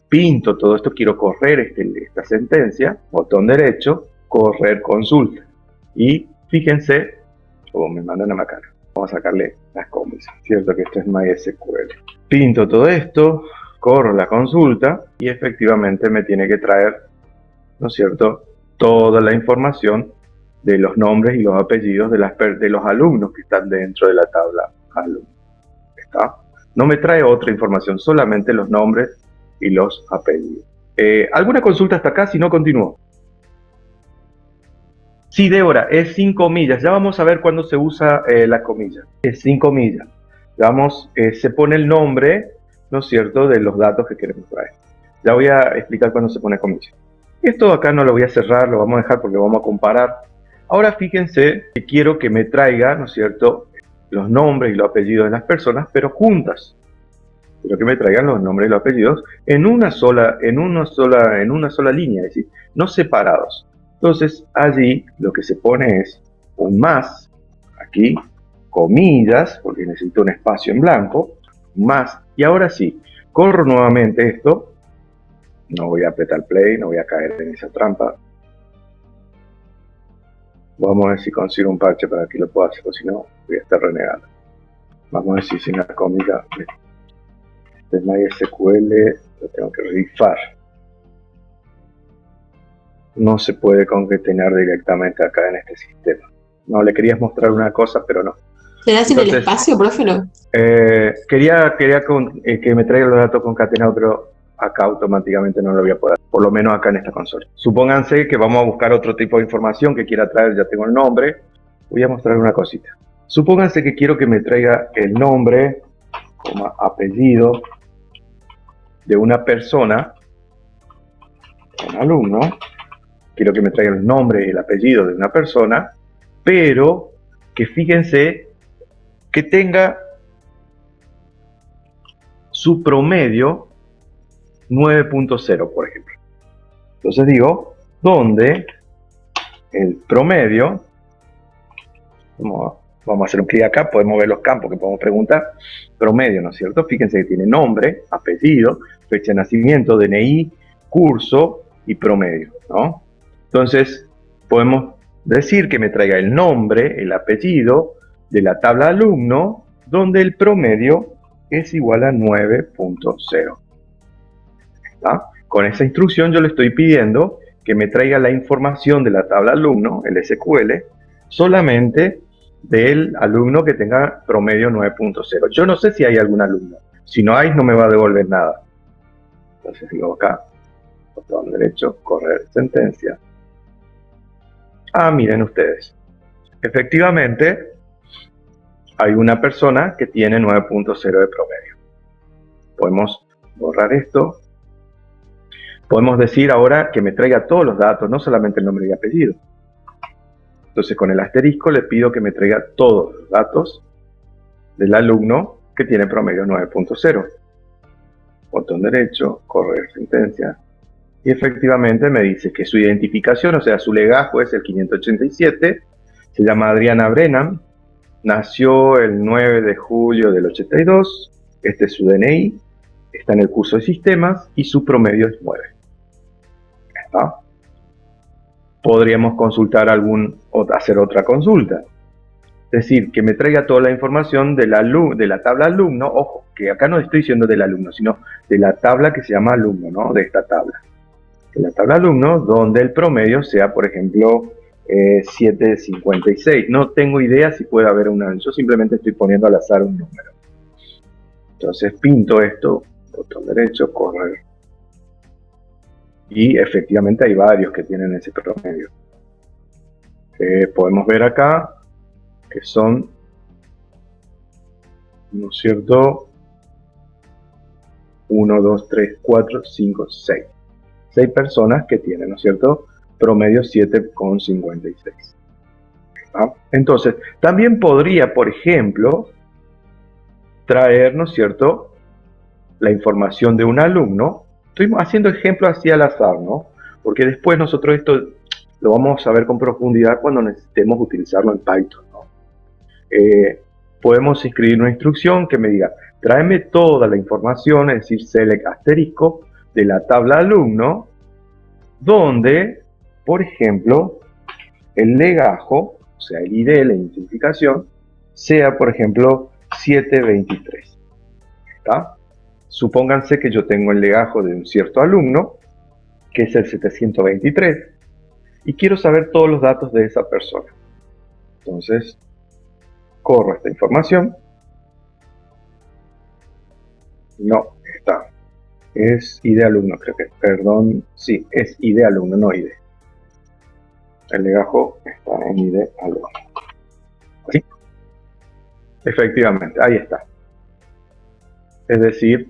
pinto todo esto, quiero correr esta sentencia, botón derecho, correr consulta. Y fíjense cómo me mandan a Macana. Vamos a sacarle las comas, cierto que esto es MySQL. Pinto todo esto, corro la consulta y efectivamente me tiene que traer, ¿no es cierto?, toda la información de los nombres y los apellidos de los alumnos que están dentro de la tabla alumno. ¿Está? No me trae otra información, solamente los nombres y los apellidos. ¿Alguna consulta hasta acá? Si no, continúo. Sí, Débora, es sin comillas. Ya vamos a ver cuándo se usa la comilla. Es sin comillas. Se pone el nombre, ¿no es cierto?, de los datos que queremos traer. Ya voy a explicar cuándo se pone comilla. Esto acá no lo voy a cerrar, lo vamos a dejar porque vamos a comparar. Ahora fíjense que quiero que me traiga, ¿no es cierto?, los nombres y los apellidos de las personas, pero juntas. Quiero que me traigan los nombres y los apellidos en una sola línea, es decir, no separados. Entonces allí lo que se pone es un más, aquí, comillas, porque necesito un espacio en blanco, más, y ahora sí, corro nuevamente esto, no voy a apretar play, no voy a caer en esa trampa. Vamos a ver si consigo un parche para que lo pueda hacer, o si no, voy a estar renegando. Vamos a ver si sin la comilla, este es MySQL, lo tengo que rifar. No se puede concatenar directamente acá en este sistema. No, le querías mostrar una cosa, pero no. ¿Será sin el espacio, profe? No. Quería que me traiga los datos concatenados, pero acá automáticamente no lo voy a poder, por lo menos acá en esta consola. Supónganse que vamos a buscar otro tipo de información que quiera traer, ya tengo el nombre. Voy a mostrar una cosita. Supónganse que quiero que me traiga el nombre, apellido de una persona, un alumno. Quiero que me traiga el nombre y el apellido de una persona, pero que fíjense que tenga su promedio 9.0, por ejemplo. Entonces digo, donde el promedio, vamos a hacer un clic acá, podemos ver los campos que podemos preguntar, promedio, ¿no es cierto? Fíjense que tiene nombre, apellido, fecha de nacimiento, DNI, curso y promedio, ¿no? Entonces, podemos decir que me traiga el nombre, el apellido de la tabla alumno, donde el promedio es igual a 9.0. Con esa instrucción yo le estoy pidiendo que me traiga la información de la tabla alumno, el SQL, solamente del alumno que tenga promedio 9.0. Yo no sé si hay algún alumno. Si no hay, no me va a devolver nada. Entonces digo acá, botón derecho, correr sentencia. Miren ustedes. Efectivamente, hay una persona que tiene 9.0 de promedio. Podemos borrar esto. Podemos decir ahora que me traiga todos los datos, no solamente el nombre y apellido. Entonces con el asterisco le pido que me traiga todos los datos del alumno que tiene promedio 9.0. Botón derecho, correr sentencia. Y efectivamente me dice que su identificación, o sea, su legajo es el 587, se llama Adriana Brennan, nació el 9 de julio del 82, este es su DNI, está en el curso de sistemas y su promedio es 9. ¿Está? Podríamos consultar hacer otra consulta. Es decir, que me traiga toda la información de la tabla alumno, ojo, que acá no estoy diciendo del alumno, sino de la tabla que se llama alumno, ¿no? De esta tabla. De la tabla alumno, donde el promedio sea, por ejemplo, 756. No tengo idea si puede haber yo simplemente estoy poniendo al azar un número. Entonces pinto esto, botón derecho, correr. Y efectivamente hay varios que tienen ese promedio. Podemos ver acá que son, ¿no es cierto?, 1, 2, 3, 4, 5, 6. 6 personas que tienen, ¿no es cierto?, promedio 7,56. ¿Ah? Entonces, también podría, por ejemplo, traer, ¿no es cierto?, la información de un alumno. Estoy haciendo ejemplos así al azar, ¿no? Porque después nosotros esto lo vamos a ver con profundidad cuando necesitemos utilizarlo en Python, ¿no? Podemos escribir una instrucción que me diga, tráeme toda la información, es decir, select asterisco, de la tabla alumno, donde, por ejemplo, el legajo, o sea, el ID, la identificación, sea, por ejemplo, 723. ¿Está? Supónganse que yo tengo el legajo de un cierto alumno, que es el 723, y quiero saber todos los datos de esa persona. Entonces, corro esta información. No, está. Es ID alumno, creo que. Perdón, sí, es ID alumno, no ID. El legajo está en ID alumno. ¿Sí? Efectivamente, ahí está. Es decir,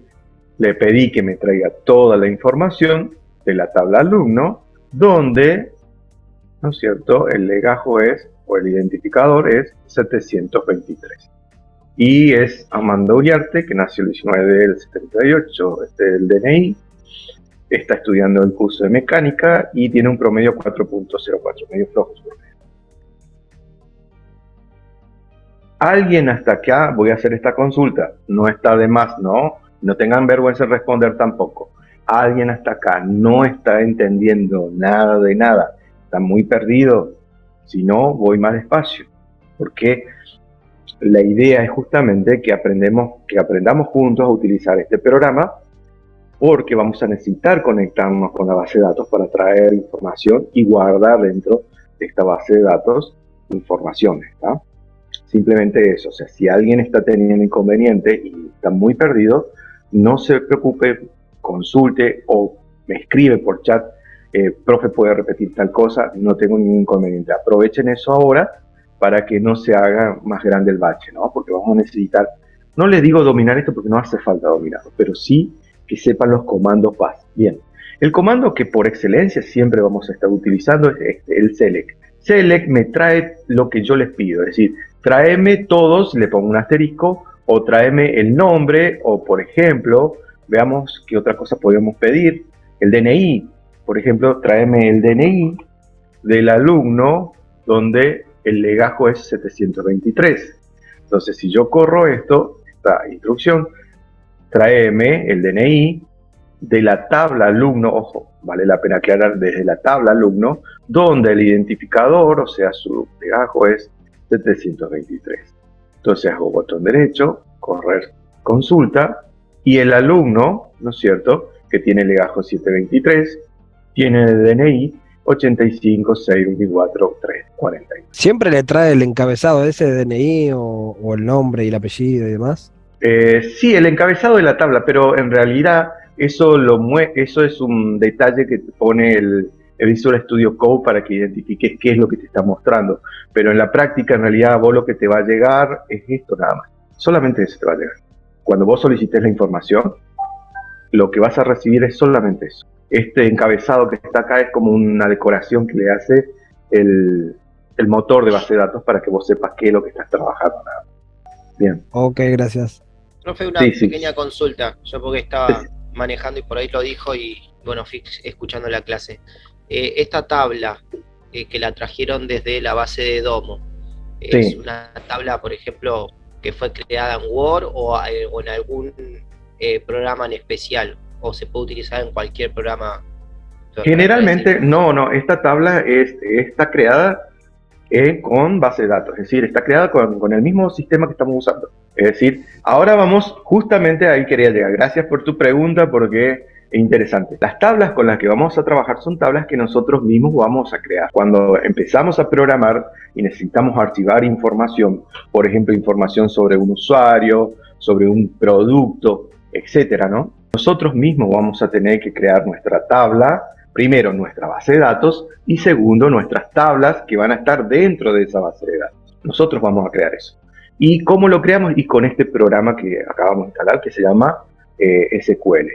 le pedí que me traiga toda la información de la tabla alumno, donde, ¿no es cierto?, el legajo es, o el identificador es 723. Y es Amanda Uriarte, que nació el 19 del 78, el DNI, está estudiando el curso de mecánica y tiene un promedio 4.04, medio flojos. ¿Alguien hasta acá? Voy a hacer esta consulta, no está de más, ¿no? No tengan vergüenza en responder tampoco. ¿Alguien hasta acá no está entendiendo nada de nada? ¿Está muy perdido? Si no, voy más despacio. Porque la idea es justamente que aprendamos juntos a utilizar este programa, porque vamos a necesitar conectarnos con la base de datos para traer información y guardar dentro de esta base de datos informaciones, ¿tá? Simplemente eso. O sea, si alguien está teniendo inconveniente y está muy perdido, no se preocupe, consulte o me escribe por chat, profe, puede repetir tal cosa, no tengo ningún inconveniente. Aprovechen eso ahora para que no se haga más grande el bache, ¿no? Porque vamos a necesitar, no les digo dominar esto porque no hace falta dominarlo, pero sí que sepan los comandos base. Bien, el comando que por excelencia siempre vamos a estar utilizando es el select. Select me trae lo que yo les pido, es decir, tráeme todos, le pongo un asterisco, o tráeme el nombre, o por ejemplo, veamos qué otra cosa podemos pedir, el DNI, por ejemplo, tráeme el DNI del alumno donde el legajo es 723. Entonces, si yo corro esta instrucción, tráeme el DNI de la tabla alumno, ojo, vale la pena aclarar, desde la tabla alumno, donde el identificador, o sea, su legajo es 723. Entonces hago botón derecho, correr consulta, y el alumno, ¿no es cierto?, que tiene el legajo 723, tiene el DNI 85624340. ¿Siempre le trae el encabezado de ese DNI o el nombre y el apellido y demás? Sí, el encabezado de la tabla, pero en realidad eso es un detalle que te pone el Visual Studio Code para que identifiques qué es lo que te está mostrando. Pero en la práctica, en realidad, vos lo que te va a llegar es esto nada más. Solamente eso te va a llegar. Cuando vos solicites la información, lo que vas a recibir es solamente eso. Este encabezado que está acá es como una decoración que le hace el motor de base de datos para que vos sepas qué es lo que estás trabajando. Nada más. Bien. Ok, gracias. Profe, una pequeña consulta. Yo porque estaba manejando y por ahí lo dijo y bueno, fui escuchando la clase. Esta tabla que la trajeron desde la base de Domo, ¿es una tabla, por ejemplo, que fue creada en Word o en algún programa en especial? ¿O se puede utilizar en cualquier programa? Generalmente, no, esta tabla está creada con base de datos, es decir, está creada con el mismo sistema que estamos usando. Es decir, ahora vamos, justamente ahí quería llegar. Gracias por tu pregunta porque es interesante. Las tablas con las que vamos a trabajar son tablas que nosotros mismos vamos a crear. Cuando empezamos a programar y necesitamos archivar información, por ejemplo, información sobre un usuario, sobre un producto, etcétera, ¿no? Nosotros mismos vamos a tener que crear nuestra tabla, primero nuestra base de datos y segundo nuestras tablas que van a estar dentro de esa base de datos. Nosotros vamos a crear eso. ¿Y cómo lo creamos? Y con este programa que acabamos de instalar que se llama SQL,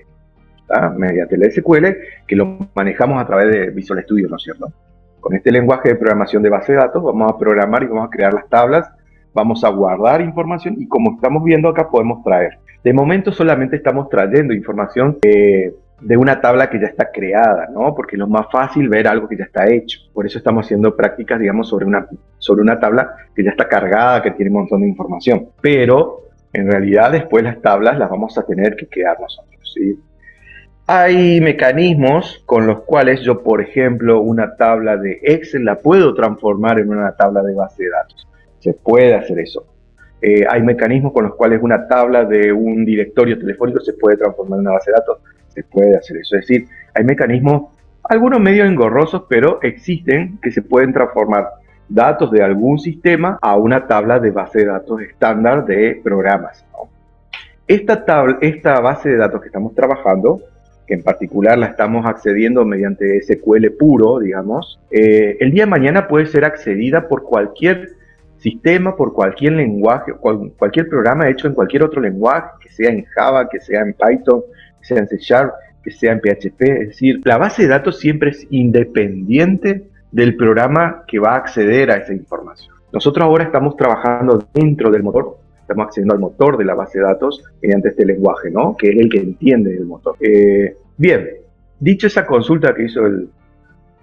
¿tá? Mediante el SQL, que lo manejamos a través de Visual Studio, ¿no es cierto? Con este lenguaje de programación de base de datos vamos a programar y vamos a crear las tablas, vamos a guardar información y como estamos viendo acá podemos traer. De momento solamente estamos trayendo información de una tabla que ya está creada, ¿no? Porque es lo más fácil ver algo que ya está hecho. Por eso estamos haciendo prácticas, digamos, sobre una tabla que ya está cargada, que tiene un montón de información. Pero en realidad después las tablas las vamos a tener que crear nosotros, ¿sí? Hay mecanismos con los cuales yo, por ejemplo, una tabla de Excel la puedo transformar en una tabla de base de datos. Se puede hacer eso. Hay mecanismos con los cuales una tabla de un directorio telefónico se puede transformar en una base de datos. Se puede hacer eso. Es decir, hay mecanismos, algunos medio engorrosos, pero existen que se pueden transformar datos de algún sistema a una tabla de base de datos estándar de programas, ¿no? Esta base de datos que estamos trabajando, que en particular la estamos accediendo mediante SQL puro, digamos, el día de mañana puede ser accedida por cualquier sistema, por cualquier lenguaje, cualquier programa hecho en cualquier otro lenguaje, que sea en Java, que sea en Python, que sea en C#, que sea en PHP. Es decir, la base de datos siempre es independiente del programa que va a acceder a esa información. Nosotros ahora estamos trabajando dentro del motor, estamos accediendo al motor de la base de datos mediante este lenguaje, ¿no? Que es el que entiende el motor. Bien, dicho esa consulta que hizo el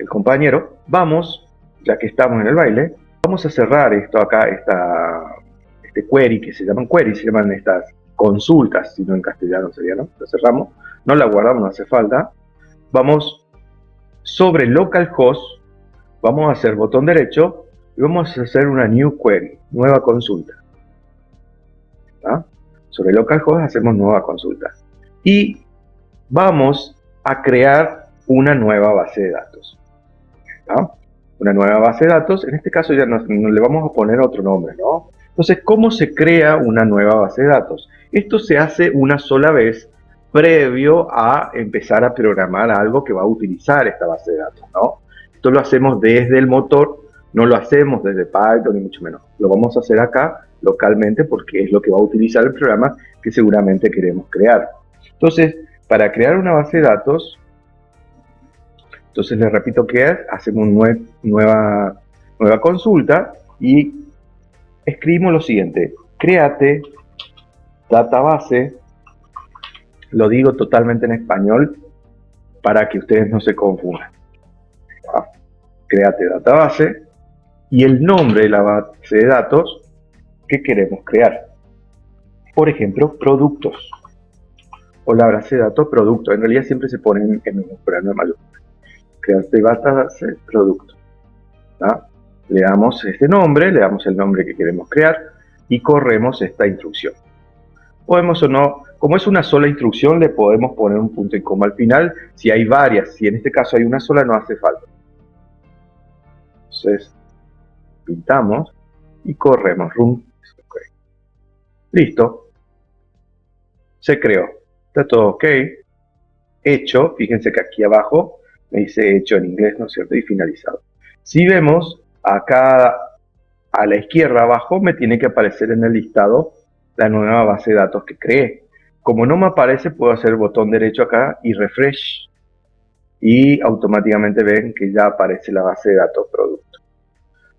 compañero, vamos, ya que estamos en el baile, vamos a cerrar esto acá, este query, que se llaman queries, se llaman estas consultas, si no en castellano sería, ¿no? Lo cerramos, no la guardamos, no hace falta. Vamos sobre localhost, vamos a hacer botón derecho y vamos a hacer una new query, nueva consulta. ¿Ah? Sobre localhost hacemos nueva consulta y vamos a crear una nueva base de datos. ¿Ah? Una nueva base de datos, en este caso ya no le vamos a poner otro nombre, ¿no? Entonces, ¿cómo se crea una nueva base de datos? Esto se hace una sola vez previo a empezar a programar algo que va a utilizar esta base de datos, ¿no? Esto lo hacemos desde el motor, no lo hacemos desde Python ni mucho menos. Lo vamos a hacer acá localmente porque es lo que va a utilizar el programa que seguramente queremos crear. Entonces, para crear una base de datos, entonces les repito que hacemos nueva consulta y escribimos lo siguiente: create database, lo digo totalmente en español para que ustedes no se confundan. Create database y el nombre de la base de datos que queremos crear. Por ejemplo, productos. O la base de datos producto. En realidad siempre se ponen en un plano de mayúscula. Create database producto. ¿Ah? Le damos este nombre, le damos el nombre que queremos crear y corremos esta instrucción. Podemos o no, como es una sola instrucción, le podemos poner un punto y coma al final. Si hay varias, si en este caso hay una sola, no hace falta. Entonces, pintamos y corremos. Run. Listo. Se creó. Está todo ok. Hecho. Fíjense que aquí abajo me dice hecho en inglés, ¿no es cierto? Y finalizado. Si vemos acá a la izquierda abajo, me tiene que aparecer en el listado la nueva base de datos que creé. Como no me aparece, puedo hacer botón derecho acá y refresh. Y automáticamente ven que ya aparece la base de datos producto.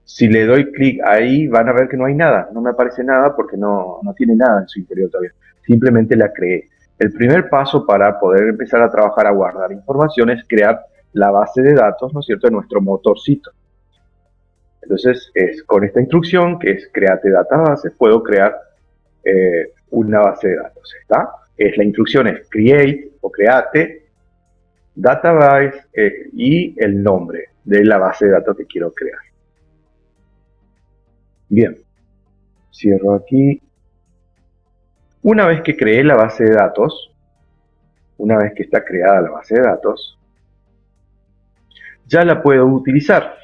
Si le doy clic ahí, van a ver que no hay nada. No me aparece nada porque no tiene nada en su interior todavía. Simplemente la creé. El primer paso para poder empezar a trabajar a guardar información es crear la base de datos, ¿no es cierto?, de nuestro motorcito. Entonces, con esta instrucción, que es create database, puedo crear una base de datos. ¿Está? La instrucción es create o create database y el nombre de la base de datos que quiero crear. Bien, cierro aquí. Una vez que creé la base de datos, una vez que está creada la base de datos, ya la puedo utilizar,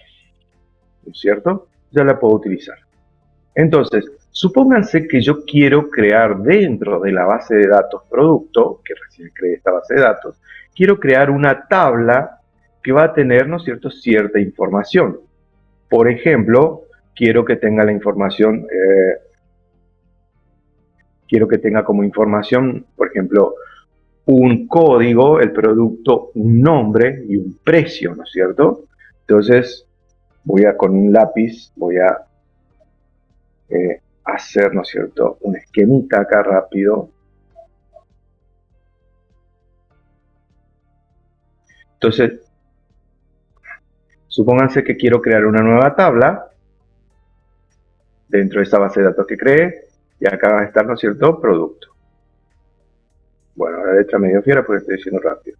¿no es cierto? Ya la puedo utilizar. Entonces, supónganse que yo quiero crear dentro de la base de datos producto, que recién creé esta base de datos, quiero crear una tabla que va a tener, ¿no es cierto?, cierta información. Por ejemplo, quiero que tenga la información, quiero que tenga como información, por ejemplo, un código, el producto, un nombre y un precio, ¿no es cierto? Entonces, con un lápiz, voy a hacer, ¿no es cierto?, un esquemita acá rápido. Entonces, supónganse que quiero crear una nueva tabla dentro de esa base de datos que creé, y acá va a estar, ¿no es cierto?, producto. Bueno, la letra medio fiera porque estoy diciendo rápido.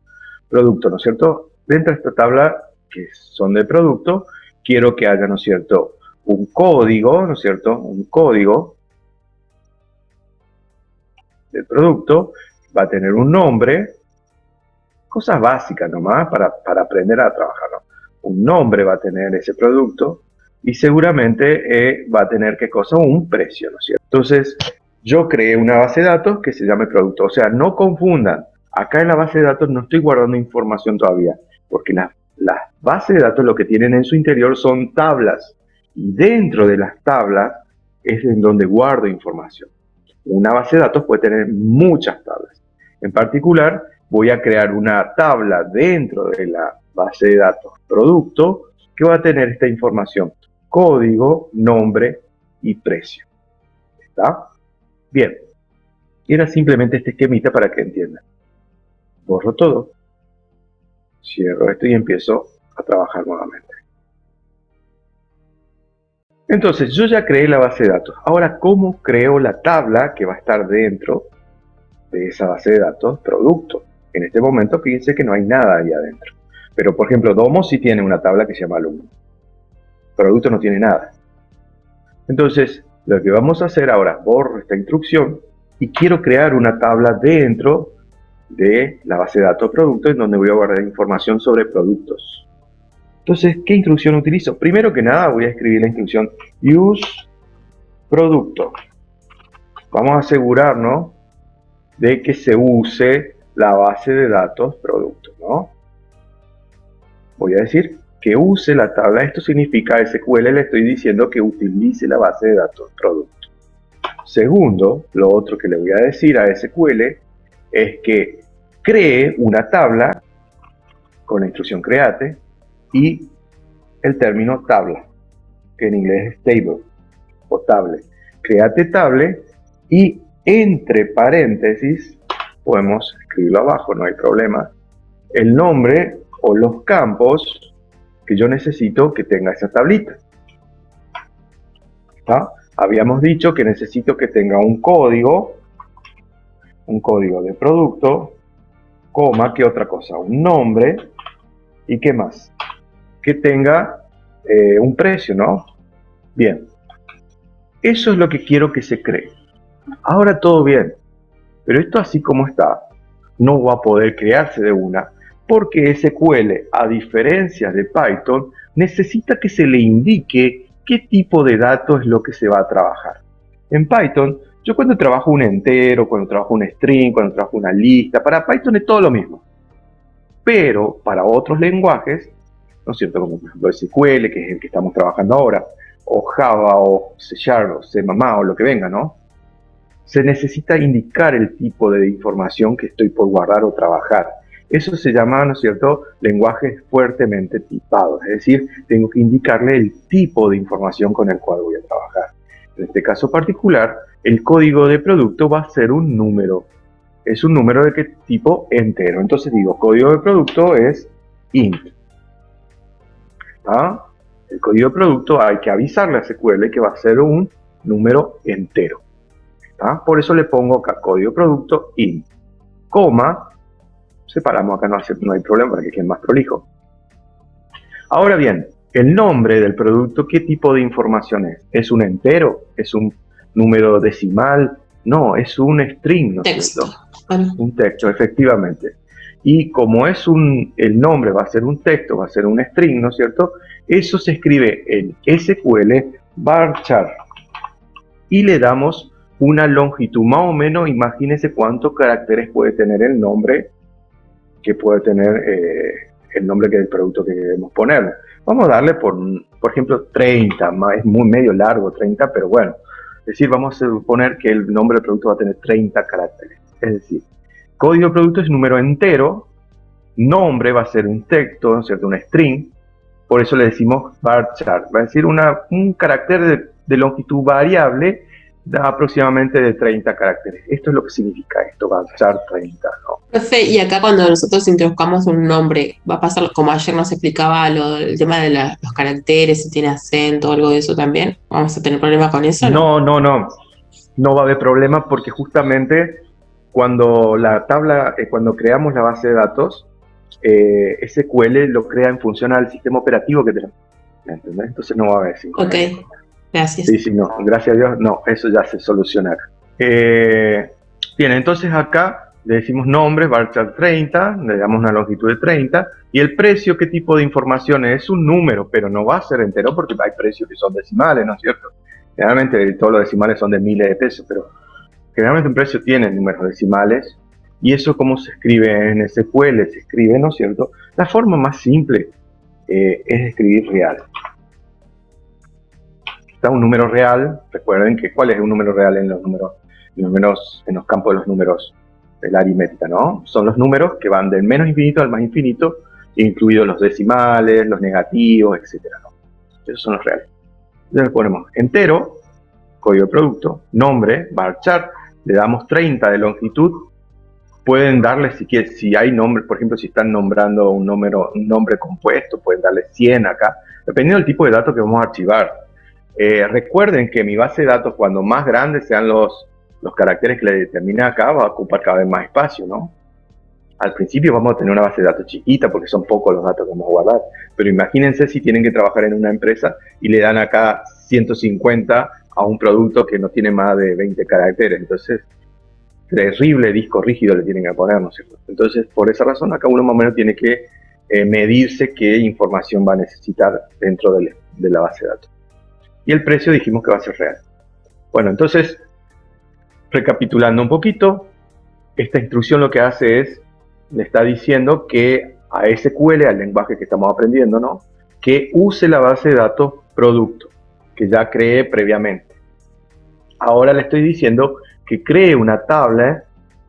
Producto, ¿no es cierto? Dentro de esta tabla, que son de producto, quiero que haya, ¿no es cierto?, un código, ¿no es cierto?, un código del producto, va a tener un nombre, cosas básicas nomás para aprender a trabajar, ¿no? Un nombre va a tener ese producto y seguramente va a tener, ¿qué cosa? Un precio, ¿no es cierto? Entonces, yo creé una base de datos que se llame producto. O sea, no confundan. Acá en la base de datos no estoy guardando información todavía, porque las bases de datos lo que tienen en su interior son tablas. Y dentro de las tablas es en donde guardo información. Una base de datos puede tener muchas tablas. En particular, voy a crear una tabla dentro de la base de datos producto que va a tener esta información: código, nombre y precio. ¿Está? Bien. Era simplemente este esquemita para que entiendan. Borro todo, cierro esto y empiezo a trabajar nuevamente. Entonces, yo ya creé la base de datos. Ahora, ¿cómo creo la tabla que va a estar dentro de esa base de datos producto? En este momento, fíjense que no hay nada ahí adentro. Pero, por ejemplo, Domo sí tiene una tabla que se llama alumno. Producto no tiene nada. Entonces, lo que vamos a hacer ahora, borro esta instrucción y quiero crear una tabla dentro de la base de datos producto en donde voy a guardar información sobre productos. Entonces, ¿qué instrucción utilizo? Primero que nada voy a escribir la instrucción use producto. Vamos a asegurarnos de que se use la base de datos producto, ¿no? Voy a decir que use la tabla. Esto significa SQL, le estoy diciendo que utilice la base de datos producto. Segundo, lo otro que le voy a decir a SQL es que cree una tabla con la instrucción create y el término tabla, que en inglés es table o table. Create table y entre paréntesis, podemos escribirlo abajo, no hay problema, el nombre o los campos que yo necesito que tenga esa tablita. ¿Está? Habíamos dicho que necesito que tenga un código de producto, coma, ¿qué otra cosa? Un nombre y ¿qué más? Que tenga un precio, ¿no? Bien, eso es lo que quiero que se cree. Ahora todo bien, pero esto así como está, no va a poder crearse de una, porque SQL, a diferencia de Python, necesita que se le indique qué tipo de datos es lo que se va a trabajar. En Python, yo cuando trabajo un entero, cuando trabajo un string, cuando trabajo una lista, para Python es todo lo mismo. Pero para otros lenguajes, ¿no es cierto? Como por ejemplo SQL, que es el que estamos trabajando ahora, o Java, o C Sharp, o C++, o lo que venga, ¿no? Se necesita indicar el tipo de información que estoy por guardar o trabajar. Eso se llama, ¿no es cierto?, lenguajes fuertemente tipados. Es decir, tengo que indicarle el tipo de información con el cual voy a trabajar. En este caso particular, el código de producto va a ser un número. Es un número de qué tipo entero. Entonces digo, código de producto es int. ¿Ah? El código de producto hay que avisarle a SQL que va a ser un número entero. ¿Ah? Por eso le pongo acá código de producto int, coma, separamos acá, no hay problema para que quede más prolijo. Ahora bien, el nombre del producto, ¿qué tipo de información es? ¿Es un entero? ¿Es un número decimal? No, es un string, ¿no es cierto? Un texto, efectivamente. Y como es el nombre va a ser un texto, va a ser un string, ¿no es cierto? Eso se escribe en SQL varchar y le damos una longitud, más o menos, imagínense cuántos caracteres puede tener el nombre que puede tener el nombre del producto que queremos ponerle. Vamos a darle, por ejemplo, 30, es muy medio largo 30, pero bueno, es decir, vamos a suponer que el nombre del producto va a tener 30 caracteres. Es decir, código de producto es un número entero, nombre va a ser un texto, ¿no es cierto? Un string, por eso le decimos varchar, va a decir un carácter de longitud variable, da aproximadamente de 30 caracteres. Esto es lo que significa esto, varchar 30, ¿no? Profe, y acá cuando nosotros introduzcamos un nombre, va a pasar como ayer nos explicaba el tema de los caracteres, si tiene acento o algo de eso también. ¿Vamos a tener problemas con eso? No va a haber problema porque justamente cuando la tabla, cuando creamos la base de datos, SQL lo crea en función al sistema operativo que tenemos. ¿Entendés? Entonces no va a haber inconveniente. Ok, gracias. Sí, no, gracias a Dios, no, eso ya se soluciona acá. Bien, entonces acá le decimos nombre, varchar 30, le damos una longitud de 30, y el precio, ¿qué tipo de información es? Un número, pero no va a ser entero porque hay precios que son decimales, ¿no es cierto? Generalmente todos los decimales son de miles de pesos, pero generalmente un precio tiene números decimales, y eso cómo se escribe en SQL, se escribe, ¿no es cierto? La forma más simple es escribir real. Está un número real, recuerden que ¿cuál es un número real en los números, en los campos de los números de la aritmética, ¿no? Son los números que van del menos infinito al más infinito, incluidos los decimales, los negativos, etcétera, ¿no? Esos son los reales. Entonces le ponemos entero, código de producto, nombre, varchar, le damos 30 de longitud. Pueden darle, si hay nombre, por ejemplo, si están nombrando un nombre compuesto, pueden darle 100 acá, dependiendo del tipo de datos que vamos a archivar. Recuerden que mi base de datos, cuando más grandes sean los caracteres que le determina acá, va a ocupar cada vez más espacio, ¿no? Al principio vamos a tener una base de datos chiquita porque son pocos los datos que vamos a guardar, pero imagínense si tienen que trabajar en una empresa y le dan acá 150 a un producto que no tiene más de 20 caracteres, entonces terrible disco rígido le tienen que poner, ¿no es cierto? Entonces, por esa razón, acá uno más o menos tiene que medirse qué información va a necesitar dentro de la base de datos. Y el precio dijimos que va a ser real. Bueno, entonces, recapitulando un poquito, esta instrucción lo que hace es, le está diciendo que a SQL, al lenguaje que estamos aprendiendo, ¿no? Que use la base de datos producto, que ya creé previamente. Ahora le estoy diciendo que cree una tabla,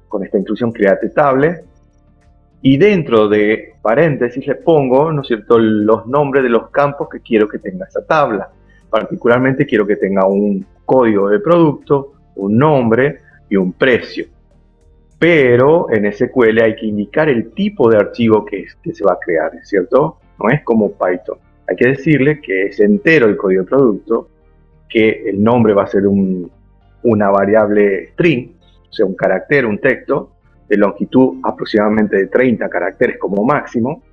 con esta instrucción créate tabla, y dentro de paréntesis le pongo, ¿no es cierto?, los nombres de los campos que quiero que tenga esa tabla. Particularmente quiero que tenga un código de producto, un nombre y un precio. Pero en SQL hay que indicar el tipo de archivo que se va a crear, ¿cierto? No es como Python. Hay que decirle que es entero el código de producto, que el nombre va a ser una variable string, o sea, un carácter, un texto, de longitud aproximadamente de 30 caracteres como máximo,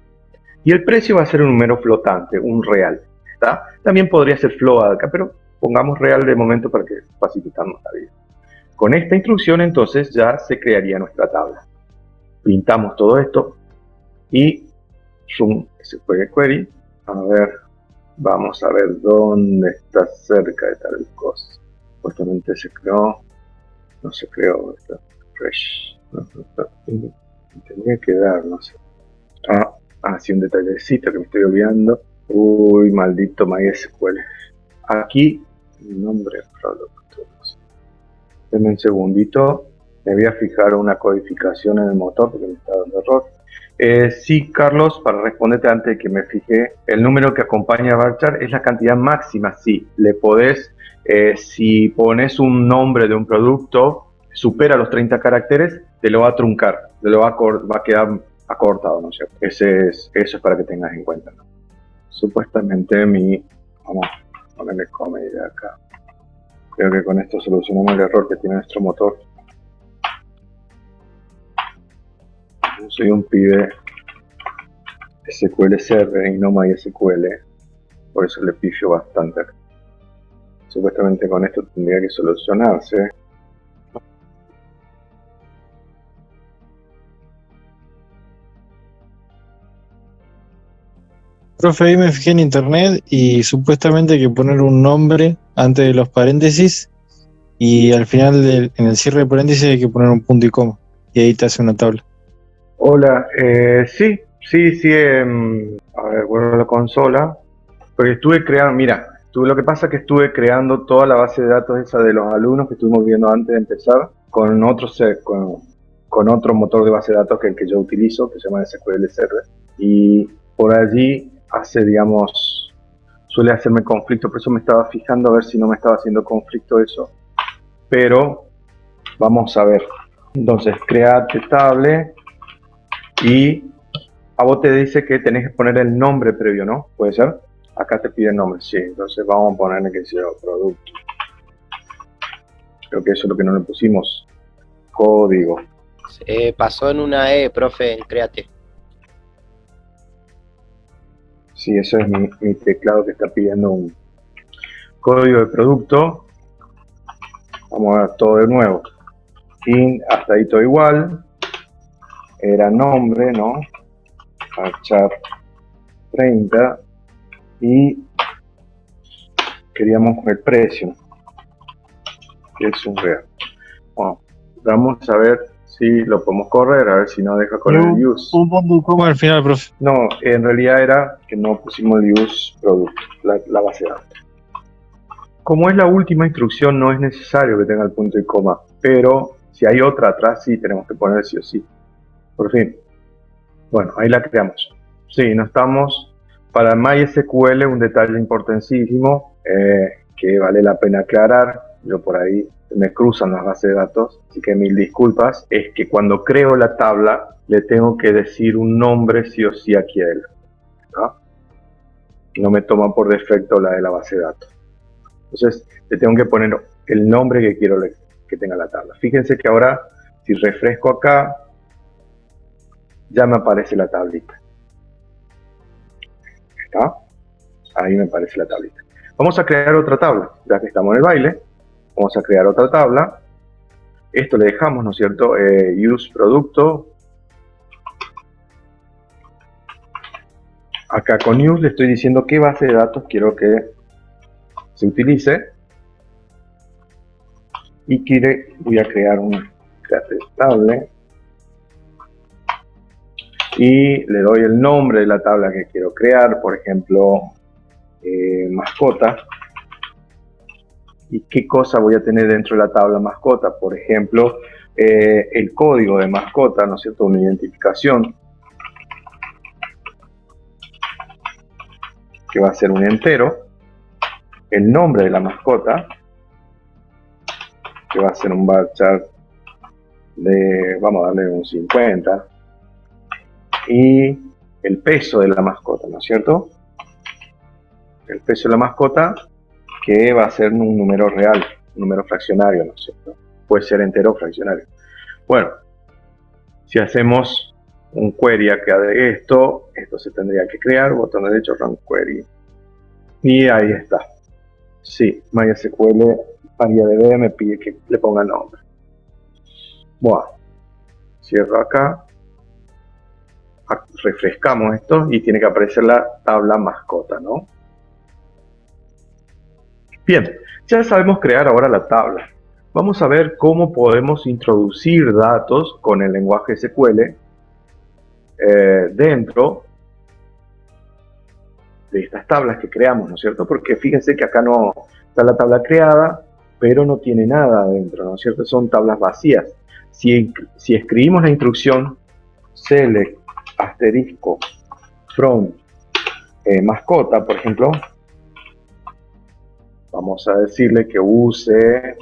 y el precio va a ser un número flotante, un real. ¿Está? También podría ser float acá, pero pongamos real de momento para que facilitarnos la vida. Con esta instrucción entonces ya se crearía nuestra tabla. Pintamos todo esto y zoom SQL query. A ver, vamos a ver dónde está cerca de tal cosa. Supuestamente se creó, no se creó, está fresh. Tendría que dar, no sé. Sí, un detallecito que me estoy olvidando. Uy, maldito MySQL. Aquí, el nombre producto. Denme un segundito. Me voy a fijar una codificación en el motor porque me está dando error. Sí, Carlos, para responderte antes de que me fijé, el número que acompaña a varchar es la cantidad máxima. Sí, le podés, si pones un nombre de un producto, supera los 30 caracteres, te lo va a truncar, te lo va a quedar acortado, ¿no es cierto? Eso es para que tengas en cuenta, ¿no? Supuestamente vamos a ponerle comedy de acá. Creo que con esto solucionamos el error que tiene nuestro motor. Yo soy un pibe SQL Server y no MySQL, por eso le pifio bastante. Supuestamente con esto tendría que solucionarse. Profe, ahí me fijé en internet y supuestamente hay que poner un nombre antes de los paréntesis y al final en el cierre de paréntesis hay que poner un punto y coma y ahí te hace una tabla. Hola, sí, a ver, vuelvo a la consola, porque estuve creando, mira, lo que pasa es que estuve creando toda la base de datos esa de los alumnos que estuvimos viendo antes de empezar con otros, con con otro motor de base de datos que el que yo utilizo, que se llama SQL Server, y por allí hace, digamos, suele hacerme conflicto, por eso me estaba fijando a ver si no me estaba haciendo conflicto eso, pero vamos a ver. Entonces, create table y a vos te dice que tenés que poner el nombre previo, ¿no? ¿Puede ser? Acá te pide el nombre, sí, entonces vamos a ponerle que sea producto. Creo que eso es lo que no le pusimos. Código. Pasó en una E, profe, en Créate. Sí, eso es mi teclado que está pidiendo un código de producto. Vamos a ver todo de nuevo. Y hasta ahí todo igual. Era nombre, ¿no? Marchar 30. Y queríamos el precio. Que es un real. Bueno, vamos a ver si lo podemos correr, a ver si no deja con el use. Un punto y coma al final, profe. No, en realidad era que no pusimos el use product, la base de datos. Como es la última instrucción, no es necesario que tenga el punto y coma, pero si hay otra atrás, sí tenemos que poner sí o sí. Por fin. Bueno, ahí la creamos. Sí, no estamos. Para MySQL, un detalle importantísimo que vale la pena aclarar. Yo por ahí me cruzan las bases de datos, así que mil disculpas. Es que cuando creo la tabla, le tengo que decir un nombre sí o sí aquí a él. ¿No? No me toma por defecto la de la base de datos. Entonces, le tengo que poner el nombre que quiero que tenga la tabla. Fíjense que ahora, si refresco acá, ya me aparece la tablita. ¿Está? Ahí me aparece la tablita. Vamos a crear otra tabla, ya que estamos en el baile. Vamos a crear otra tabla. Esto le dejamos, ¿no es cierto? Use producto. Acá con use le estoy diciendo qué base de datos quiero que se utilice. Y voy a crear un create table. Y le doy el nombre de la tabla que quiero crear, por ejemplo, mascota. ¿Y qué cosa voy a tener dentro de la tabla mascota? Por ejemplo, el código de mascota, ¿no es cierto? Una identificación, que va a ser un entero. El nombre de la mascota, que va a ser un varchar de, vamos a darle un 50. Y el peso de la mascota, ¿no es cierto? El peso de la mascota, que va a ser un número real, un número fraccionario, ¿no es cierto? Puede ser entero o fraccionario. Bueno, si hacemos un query acá de esto se tendría que crear, botón derecho, run query. Y ahí está. Sí, MySQL MariaDB me pide que le ponga nombre. Bueno, cierro acá. Refrescamos esto y tiene que aparecer la tabla mascota, ¿no? Bien, ya sabemos crear ahora la tabla. Vamos a ver cómo podemos introducir datos con el lenguaje SQL dentro de estas tablas que creamos, ¿no es cierto? Porque fíjense que acá no está la tabla creada, pero no tiene nada adentro, ¿no es cierto? Son tablas vacías. Si escribimos la instrucción select asterisco from mascota, por ejemplo, vamos a decirle que use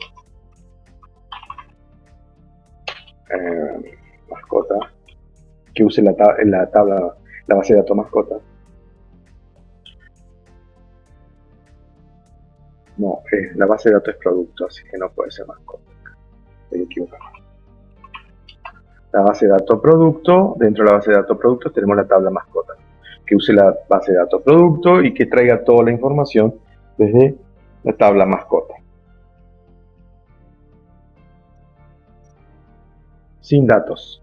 mascota, que use la tabla, la base de datos mascota. No, la base de datos es producto, así que no puede ser mascota. Estoy equivocado. La base de datos producto, dentro de la base de datos producto tenemos la tabla mascota, que use la base de datos producto y que traiga toda la información desde la tabla mascota. Sin datos.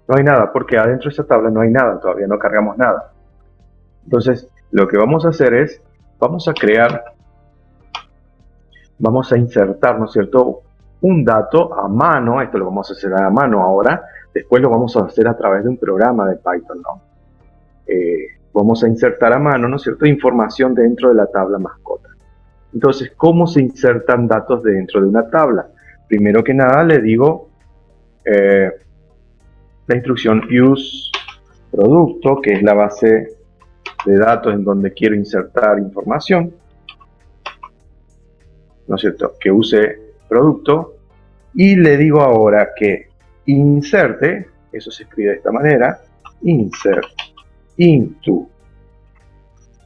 No hay nada, porque adentro de esa tabla no hay nada, todavía no cargamos nada. Entonces, lo que vamos a hacer es, vamos a insertar, ¿no es cierto?, un dato a mano. Esto lo vamos a hacer a mano ahora, después lo vamos a hacer a través de un programa de Python, ¿no? Vamos a insertar a mano, ¿no es cierto?, información dentro de la tabla mascota. Entonces, ¿cómo se insertan datos dentro de una tabla? Primero que nada le digo la instrucción use producto, que es la base de datos en donde quiero insertar información, ¿no es cierto? Que use producto, y le digo ahora que inserte, eso se escribe de esta manera, insert into.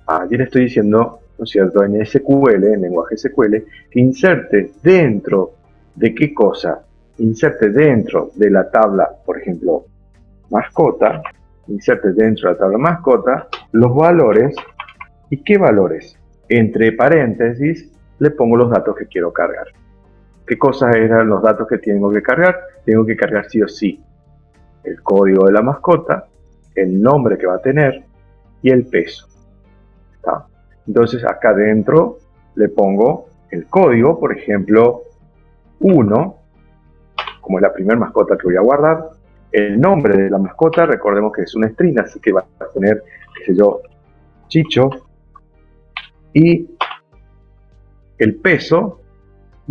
Allí le estoy diciendo, ¿no es cierto?, en SQL, en lenguaje SQL, que inserte dentro de qué cosa, inserte dentro de la tabla, por ejemplo, mascota, inserte dentro de la tabla mascota los valores. ¿Y qué valores? Entre paréntesis le pongo los datos que quiero cargar. ¿Qué cosas eran los datos que tengo que cargar? Tengo que cargar sí o sí el código de la mascota, el nombre que va a tener y el peso. ¿Está? Entonces acá dentro le pongo el código, por ejemplo 1, como es la primera mascota que voy a guardar, el nombre de la mascota, recordemos que es una string, así que va a tener, qué sé yo, Chicho, y el peso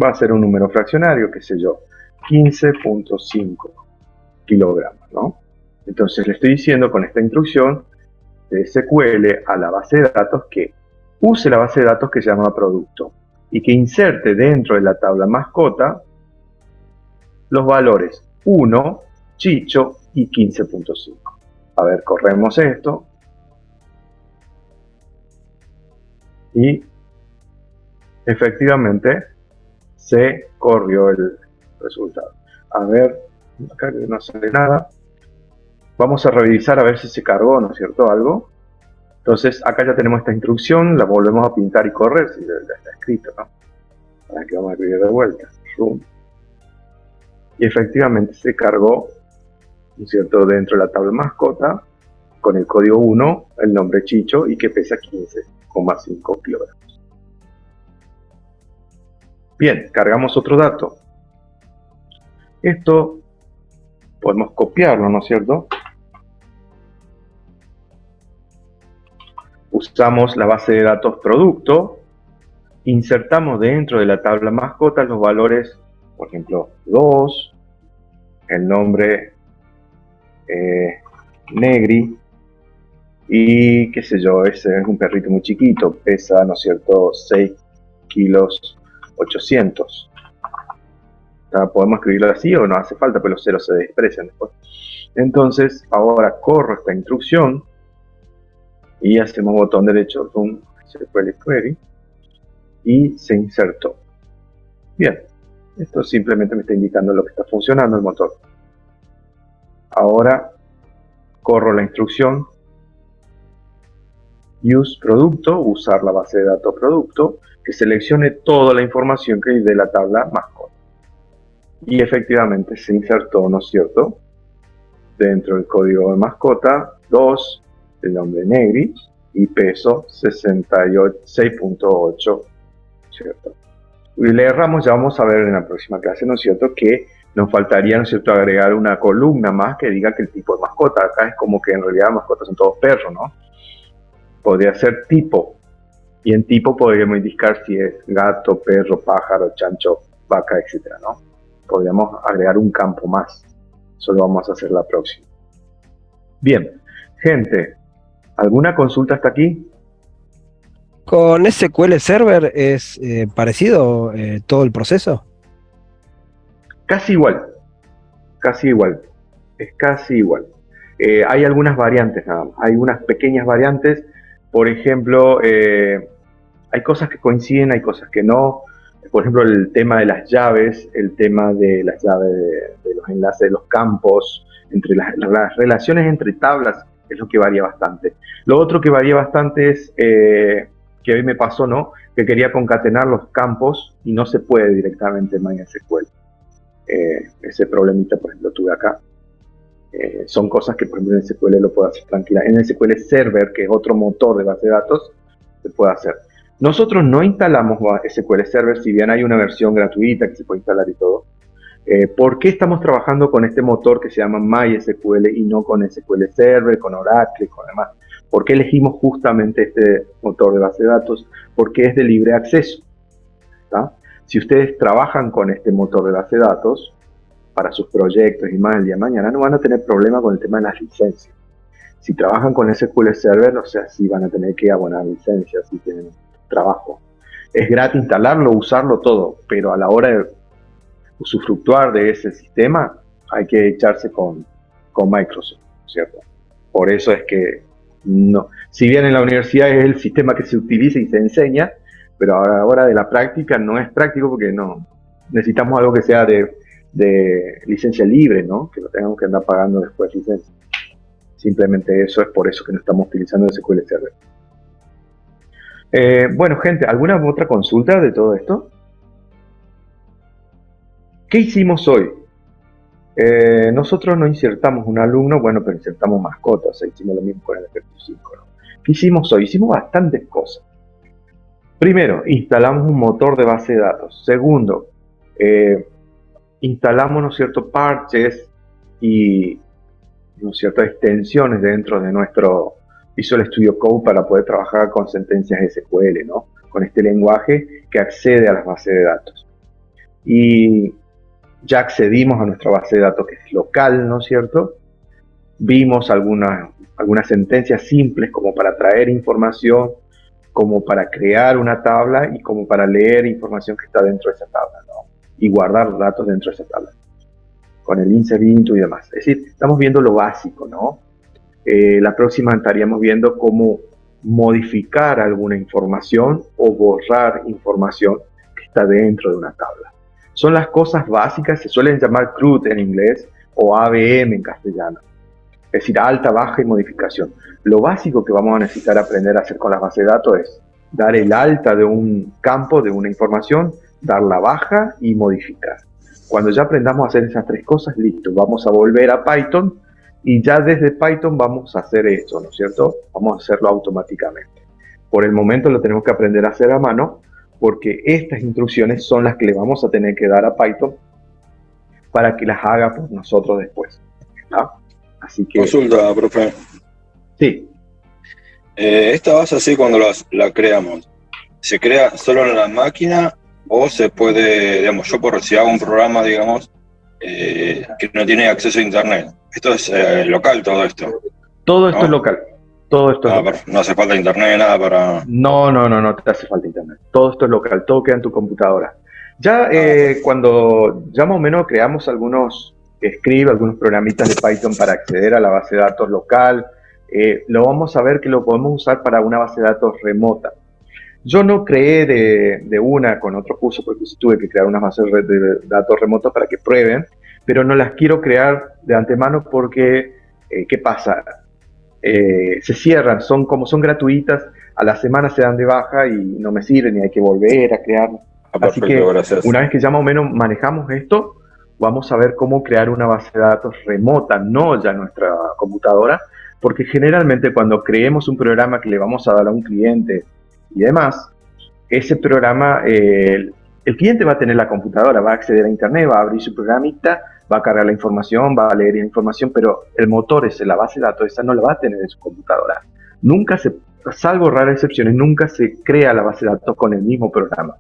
va a ser un número fraccionario, qué sé yo, 15.5 kilogramos, ¿no? Entonces le estoy diciendo con esta instrucción de SQL a la base de datos que use la base de datos que se llama producto y que inserte dentro de la tabla mascota los valores 1, Chicho y 15.5. A ver, corremos esto y efectivamente se corrió el resultado. A ver, acá no sale nada. Vamos a revisar a ver si se cargó, ¿no es cierto? Algo. Entonces acá ya tenemos esta instrucción, la volvemos a pintar y correr, si ya está escrito, ¿no? Ahora que vamos a escribir de vuelta. Zoom. Y efectivamente se cargó, ¿no es cierto?, dentro de la tabla mascota, con el código 1, el nombre Chicho y que pesa 15,5 kilogramos. Bien, cargamos otro dato. Esto podemos copiarlo, ¿no es cierto? Usamos la base de datos producto, insertamos dentro de la tabla mascota los valores, por ejemplo, 2, el nombre Negri, y qué sé yo, ese es un perrito muy chiquito, pesa, ¿no es cierto?, 6 kilos 800. Podemos escribirlo así o no hace falta, pero los ceros se desprecian después. Entonces, ahora corro esta instrucción y hacemos botón derecho, Zoom, SQL Query, y se insertó. Bien, esto simplemente me está indicando lo que está funcionando el motor. Ahora corro la instrucción use producto, usar la base de datos producto, que seleccione toda la información que hay de la tabla mascota. Y efectivamente se insertó, ¿no es cierto?, dentro del código de mascota 2, el nombre Negri y peso 6.8, ¿cierto? Y le erramos, ya vamos a ver en la próxima clase, ¿no es cierto?, que nos faltaría, ¿no es cierto?, agregar una columna más que diga que el tipo de mascota. Acá es como que en realidad mascotas son todos perros, ¿no? Podría ser tipo, y en tipo podríamos indicar si es gato, perro, pájaro, chancho, vaca, etcétera, ¿no? Podríamos agregar un campo más. Eso lo vamos a hacer la próxima. Bien, gente, ¿alguna consulta hasta aquí? ¿Con SQL Server es parecido todo el proceso? Casi igual, es casi igual. Hay algunas variantes nada más, hay unas pequeñas variantes. Por ejemplo, hay cosas que coinciden, hay cosas que no. Por ejemplo, el tema de las llaves, el tema de las llaves de los enlaces de los campos, entre las relaciones entre tablas es lo que varía bastante. Lo otro que varía bastante es que a mí me pasó, ¿no?, que quería concatenar los campos y no se puede directamente en MySQL. Ese problemita, por ejemplo, tuve acá. Son cosas que, por ejemplo, en SQL lo puedo hacer tranquila. En SQL Server, que es otro motor de base de datos, se puede hacer. Nosotros no instalamos SQL Server, si bien hay una versión gratuita que se puede instalar y todo. ¿Por qué estamos trabajando con este motor que se llama MySQL y no con SQL Server, con Oracle, con demás? ¿Por qué elegimos justamente este motor de base de datos? Porque es de libre acceso, ¿tá? Si ustedes trabajan con este motor de base de datos, para sus proyectos y más el día de mañana, no van a tener problema con el tema de las licencias. Si trabajan con SQL Server, o sea, sí van a tener que abonar licencias si tienen trabajo. Es gratis instalarlo, usarlo todo, pero a la hora de usufructuar de ese sistema hay que echarse con Microsoft, ¿cierto? Por eso es que no, si bien en la universidad es el sistema que se utiliza y se enseña, pero a la hora de la práctica no es práctico porque no necesitamos algo que sea de licencia libre, ¿no? Que no tengamos que andar pagando después licencia. Simplemente eso es por eso que no estamos utilizando SQL Server. Bueno, gente, ¿alguna otra consulta de todo esto? ¿Qué hicimos hoy? Nosotros no insertamos un alumno, bueno, pero insertamos mascotas, o sea, hicimos lo mismo con el ejercicio 5, ¿no? ¿Qué hicimos hoy? Hicimos bastantes cosas. Primero, instalamos un motor de base de datos. Segundo, instalamos, ¿no es cierto?, parches y, ¿no es cierto?, extensiones dentro de nuestro Visual Studio Code para poder trabajar con sentencias SQL, ¿no? Con este lenguaje que accede a las bases de datos. Y ya accedimos a nuestra base de datos que es local, ¿no es cierto? Vimos algunas sentencias simples como para traer información, como para crear una tabla y como para leer información que está dentro de esa tabla, ¿no? Y guardar datos dentro de esa tabla, con el insert into y demás. Es decir, estamos viendo lo básico, ¿no? La próxima estaríamos viendo cómo modificar alguna información o borrar información que está dentro de una tabla. Son las cosas básicas, se suelen llamar CRUD en inglés o ABM en castellano. Es decir, alta, baja y modificación. Lo básico que vamos a necesitar aprender a hacer con las bases de datos es dar el alta de un campo, de una información, dar la baja y modificar. Cuando ya aprendamos a hacer esas tres cosas, listo, vamos a volver a Python y ya desde Python vamos a hacer esto, ¿no es cierto? Vamos a hacerlo automáticamente. Por el momento lo tenemos que aprender a hacer a mano, porque estas instrucciones son las que le vamos a tener que dar a Python para que las haga por nosotros después, ¿está? Así que... Consulta, profe. Sí. Esta base así cuando la creamos, ¿se crea solo en la máquina o se puede, digamos, yo por si hago un programa, digamos, que no tiene acceso a internet? Esto es local todo esto. Todo esto, ¿no?, es local. Todo esto es local. No hace falta internet, nada para... No te hace falta internet. Todo esto es local, todo queda en tu computadora. Ya cuando ya más o menos creamos algunos scripts, algunos programitas de Python para acceder a la base de datos local, lo vamos a ver que lo podemos usar para una base de datos remota. Yo no creé de una con otro curso porque sí tuve que crear unas bases de datos remotas para que prueben, pero no las quiero crear de antemano porque, ¿qué pasa? Se cierran, como son gratuitas, a la semana se dan de baja y no me sirven y hay que volver a crear. Así que gracias. Una vez que ya más o menos manejamos esto, vamos a ver cómo crear una base de datos remota, no ya en nuestra computadora, porque generalmente cuando creemos un programa que le vamos a dar a un cliente y demás, ese programa, el cliente va a tener la computadora, va a acceder a internet, va a abrir su programita, va a cargar la información, va a leer la información, pero el motor ese, la base de datos esa no la va a tener en su computadora. Nunca salvo raras excepciones, nunca se crea la base de datos con el mismo programa.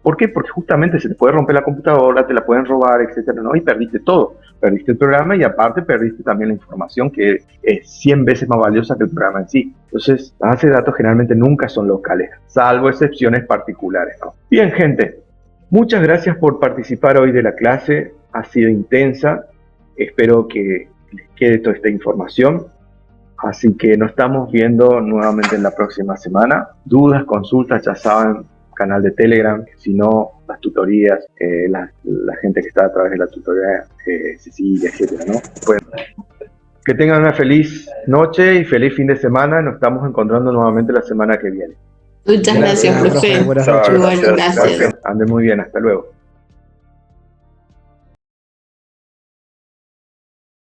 ¿Por qué? Porque justamente se te puede romper la computadora, te la pueden robar, etcétera, ¿no? Y perdiste todo. Perdiste el programa y aparte perdiste también la información que es 100 veces más valiosa que el programa en sí. Entonces, las bases de datos generalmente nunca son locales, salvo excepciones particulares, ¿no? Bien, gente, muchas gracias por participar hoy de la clase. Ha sido intensa. Espero que les quede toda esta información. Así que nos estamos viendo nuevamente en la próxima semana. Dudas, consultas, ya saben, canal de Telegram, si no, las tutorías, la gente que está a través de la tutoría, Cecilia, etcétera, ¿no? Pues, que tengan una feliz noche y feliz fin de semana. Nos estamos encontrando nuevamente la semana que viene. Muchas gracias, profe. Buenas noches. Gracias. Anden muy bien, hasta luego.